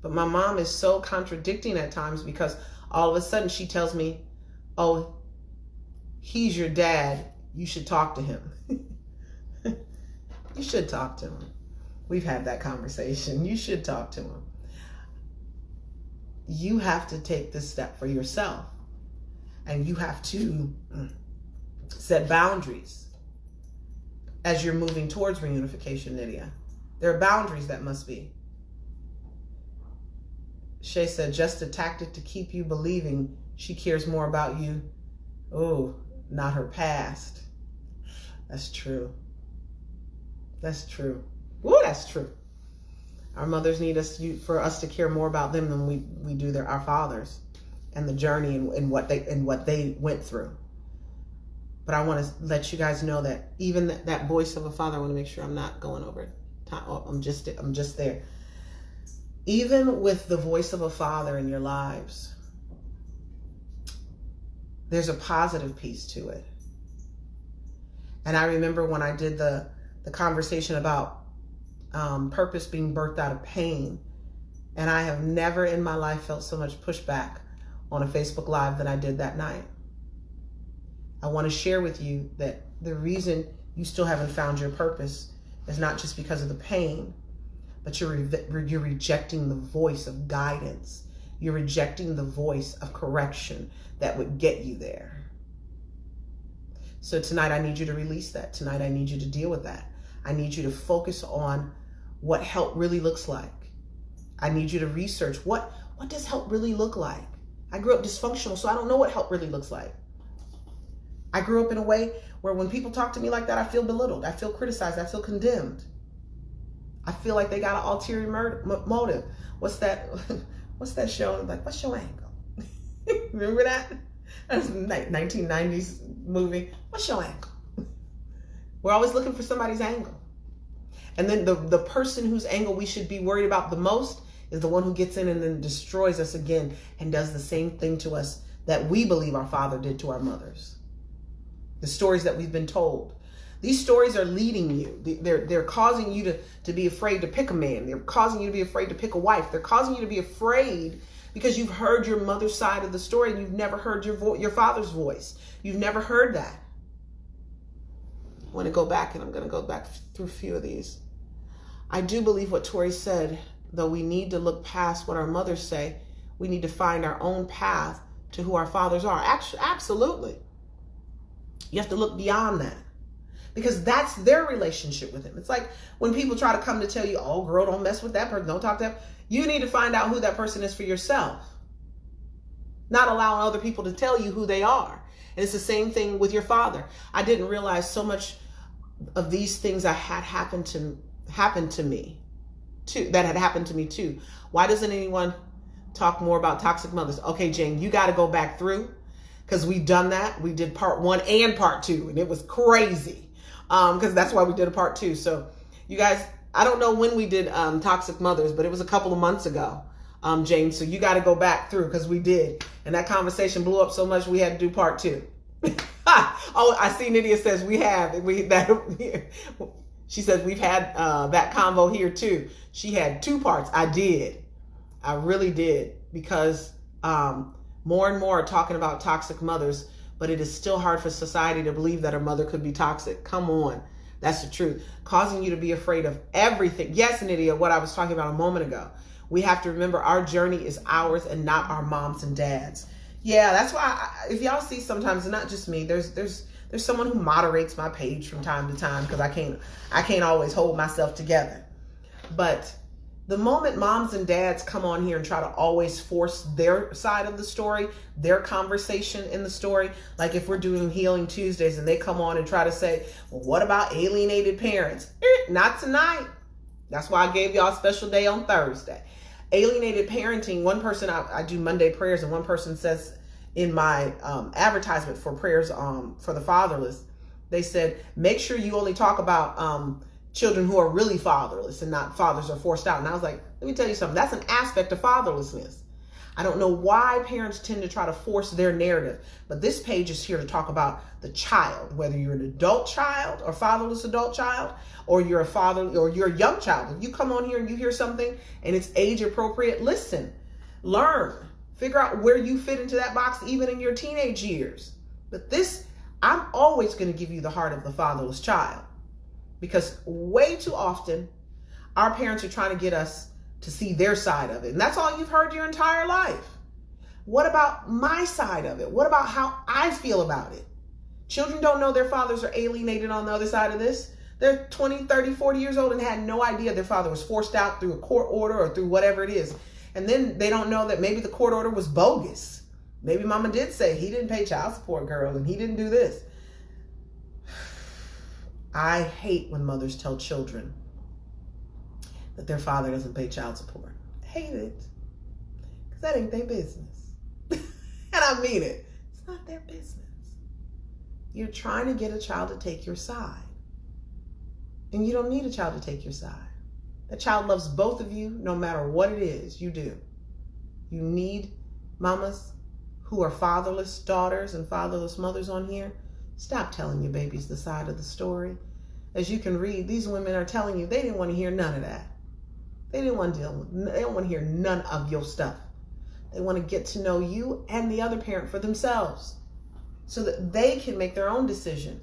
But my mom is so contradicting at times, because all of a sudden she tells me, oh, he's your dad. You should talk to him. You should talk to him. We've had that conversation. You should talk to him. You have to take this step for yourself. And you have to set boundaries as you're moving towards reunification, Nydia. There are boundaries that must be. Shay said, just a tactic to keep you believing she cares more about you. Oh, not her past. That's true. That's true. Ooh, that's true. Our mothers need us for us to care more about them than we do our fathers and the journey and what they went through. But I want to let you guys know that even that voice of a father, I want to make sure I'm not going over time. Oh, I'm just there. Even with the voice of a father in your lives, there's a positive piece to it. And I remember when I did the conversation about purpose being birthed out of pain, and I have never in my life felt so much pushback on a Facebook Live than I did that night. I want to share with you that the reason you still haven't found your purpose is not just because of the pain, but you're rejecting the voice of guidance. You're rejecting the voice of correction that would get you there. So tonight I need you to release that. Tonight I need you to deal with that. I need you to focus on what help really looks like. I need you to research what does help really look like. I grew up dysfunctional, so I don't know what help really looks like. I grew up in a way where when people talk to me like that, I feel belittled, I feel criticized, I feel condemned. I feel like they got an ulterior motive. What's that show? Like, what's your angle? Remember that? That's a 1990s movie. What's your angle? We're always looking for somebody's angle. And then the person whose angle we should be worried about the most is the one who gets in and then destroys us again and does the same thing to us that we believe our father did to our mothers. The stories that we've been told. These stories are leading you. They're causing you to be afraid to pick a man. They're causing you to be afraid to pick a wife. They're causing you to be afraid because you've heard your mother's side of the story and you've never heard your father's voice. You've never heard that. I want to go back, and I'm going to go back through a few of these. I do believe what Torri said, though we need to look past what our mothers say. We need to find our own path to who our fathers are. Actually, absolutely. You have to look beyond that, because that's their relationship with him. It's like when people try to come to tell you, oh, girl, don't mess with that person, don't talk to them. You need to find out who that person is for yourself, not allowing other people to tell you who they are. And it's the same thing with your father. I didn't realize so much of these things that had happened to me too. Why doesn't anyone talk more about toxic mothers? Okay, Jane, you got to go back through, because we've done that. We did part 1 and part 2, and it was crazy, because that's why we did a part 2. So you guys, I don't know when we did toxic mothers, but it was a couple of months ago, Jane. So you got to go back through, because we did. And that conversation blew up so much we had to do part 2. Oh, I see Nydia says she says we've had that convo here too. She had 2 parts. I really did, because more and more are talking about toxic mothers, but it is still hard for society to believe that a mother could be toxic. Come on. That's the truth. Causing you to be afraid of everything. Yes, Nydia, what I was talking about a moment ago. We have to remember our journey is ours and not our moms and dads. Yeah, that's why if y'all see sometimes, it's not just me. There's someone who moderates my page from time to time, because I can't always hold myself together. But the moment moms and dads come on here and try to always force their side of the story, their conversation in the story, like if we're doing Healing Tuesdays and they come on and try to say, well, what about alienated parents? Not tonight. That's why I gave y'all a special day on Thursday. Alienated parenting. One person, I do Monday prayers, and one person says in my advertisement for prayers for the fatherless, they said, make sure you only talk about children who are really fatherless and not fathers are forced out. And I was like, let me tell you something. That's an aspect of fatherlessness. I don't know why parents tend to try to force their narrative, but this page is here to talk about the child, whether you're an adult child or fatherless adult child, or you're a father or you're a young child. If you come on here and you hear something and it's age appropriate, listen, learn, figure out where you fit into that box, even in your teenage years. But this, I'm always going to give you the heart of the fatherless child, because way too often our parents are trying to get us to see their side of it. And that's all you've heard your entire life. What about my side of it? What about how I feel about it? Children don't know their fathers are alienated on the other side of this. They're 20, 30, 40 years old and had no idea their father was forced out through a court order or through whatever it is. And then they don't know that maybe the court order was bogus. Maybe mama did say he didn't pay child support, girl, and he didn't do this. I hate when mothers tell children that their father doesn't pay child support. I hate it. Because that ain't their business. And I mean it. It's not their business. You're trying to get a child to take your side. And you don't need a child to take your side. That child loves both of you no matter what it is you do. You need mamas who are fatherless daughters and fatherless mothers on here. Stop telling your babies the side of the story. As you can read, these women are telling you they didn't want to hear none of that. They didn't want to they don't want to hear none of your stuff. They want to get to know you and the other parent for themselves so that they can make their own decision.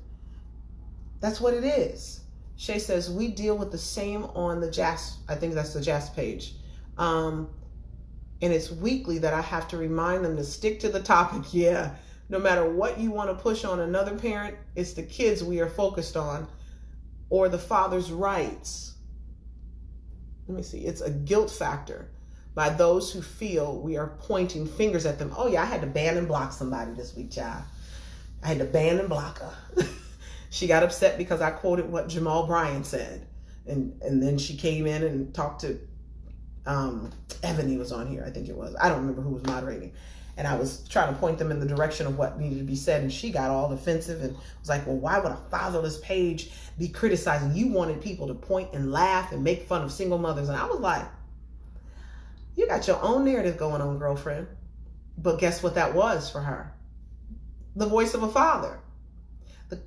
That's what it is. Shay says, we deal with the same on the JAS, I think that's the JAS page. And it's weekly that I have to remind them to stick to the topic. Yeah, no matter what you want to push on another parent, it's the kids we are focused on, or the father's rights. Let me see. It's a guilt factor by those who feel we are pointing fingers at them. Oh yeah, I had to ban and block somebody this week, child. I had to ban and block her. She got upset because I quoted what Jamal Bryant said. And then she came in and talked to Ebony was on here, I think it was. I don't remember who was moderating. And I was trying to point them in the direction of what needed to be said. And she got all defensive and was like, well, why would a fatherless page be criticizing? You wanted people to point and laugh and make fun of single mothers. And I was like, you got your own narrative going on, girlfriend. But guess what that was for her? The voice of a father.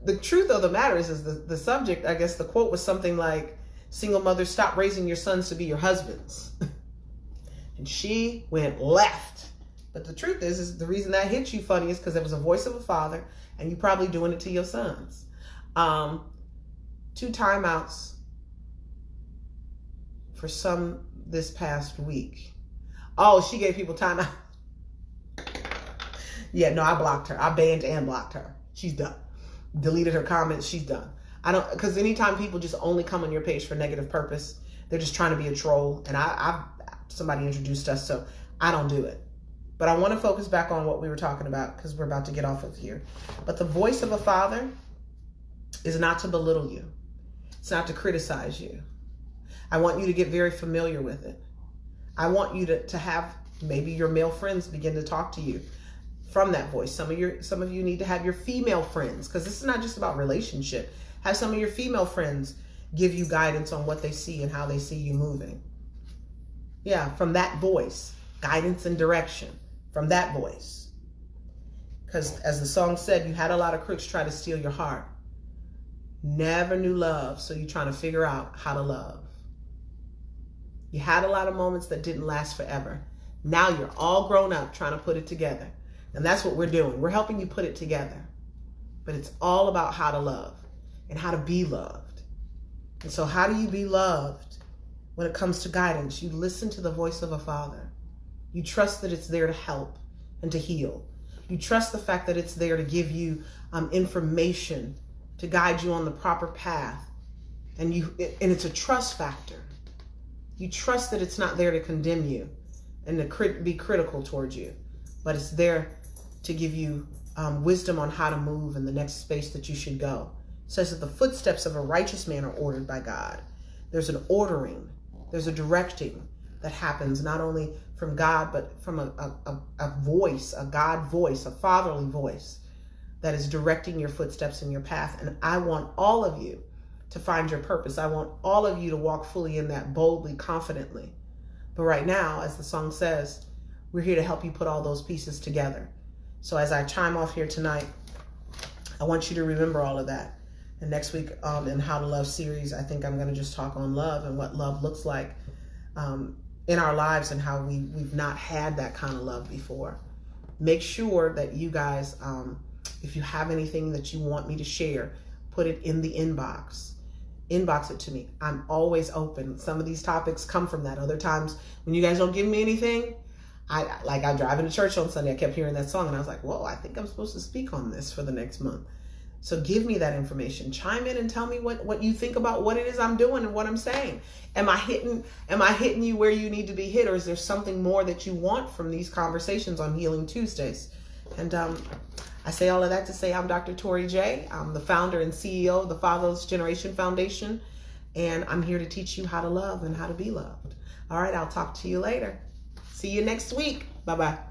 The truth of the matter is the subject, I guess the quote was something like, single mothers, stop raising your sons to be your husbands. And she went left. But the truth is the reason that hit you funny is because it was a voice of a father and you probably doing it to your sons. 2 timeouts for some this past week. Oh, she gave people timeout. Yeah, no, I blocked her. I banned and blocked her. She's done. Deleted her comments. She's done. I don't, because anytime people just only come on your page for negative purpose, they're just trying to be a troll. And somebody introduced us, so I don't do it. But I want to focus back on what we were talking about because we're about to get off of here. But the voice of a father is not to belittle you. It's not to criticize you. I want you to get very familiar with it. I want you to have maybe your male friends begin to talk to you from that voice. Some of you need to have your female friends, because this is not just about relationship. Have some of your female friends give you guidance on what they see and how they see you moving. Yeah, from that voice, guidance and direction from that voice. Because as the song said, you had a lot of crooks try to steal your heart. Never knew love, so you're trying to figure out how to love. You had a lot of moments that didn't last forever. Now you're all grown up trying to put it together. And that's what we're doing. We're helping you put it together. But it's all about how to love and how to be loved. And so how do you be loved when it comes to guidance? You listen to the voice of a father. You trust that it's there to help and to heal. You trust the fact that it's there to give you information, to guide you on the proper path. And it's a trust factor. You trust that it's not there to condemn you and to be critical towards you, but it's there to give you wisdom on how to move in the next space that you should go. It says that the footsteps of a righteous man are ordered by God. There's an ordering, there's a directing that happens not only from God, but from a voice, a God voice, a fatherly voice that is directing your footsteps in your path. And I want all of you to find your purpose. I want all of you to walk fully in that, boldly, confidently. But right now, as the song says, we're here to help you put all those pieces together. So as I chime off here tonight, I want you to remember all of that. And next week in How to Love series, I think I'm going to just talk on love and what love looks like in our lives and how we've not had that kind of love before. Make sure that you guys, if you have anything that you want me to share, put it in the inbox. Inbox it to me. I'm always open. Some of these topics come from that. Other times when you guys don't give me anything, I'm driving to church on Sunday. I kept hearing that song and I was like, whoa, I think I'm supposed to speak on this for the next month. So give me that information. Chime in and tell me what you think about what it is I'm doing and what I'm saying. Am I hitting you where you need to be hit, or is there something more that you want from these conversations on Healing Tuesdays? And I say all of that to say I'm Dr. Torri J. I'm the founder and CEO of the Fatherless Generation Foundation, and I'm here to teach you how to love and how to be loved. All right, I'll talk to you later. See you next week. Bye-bye.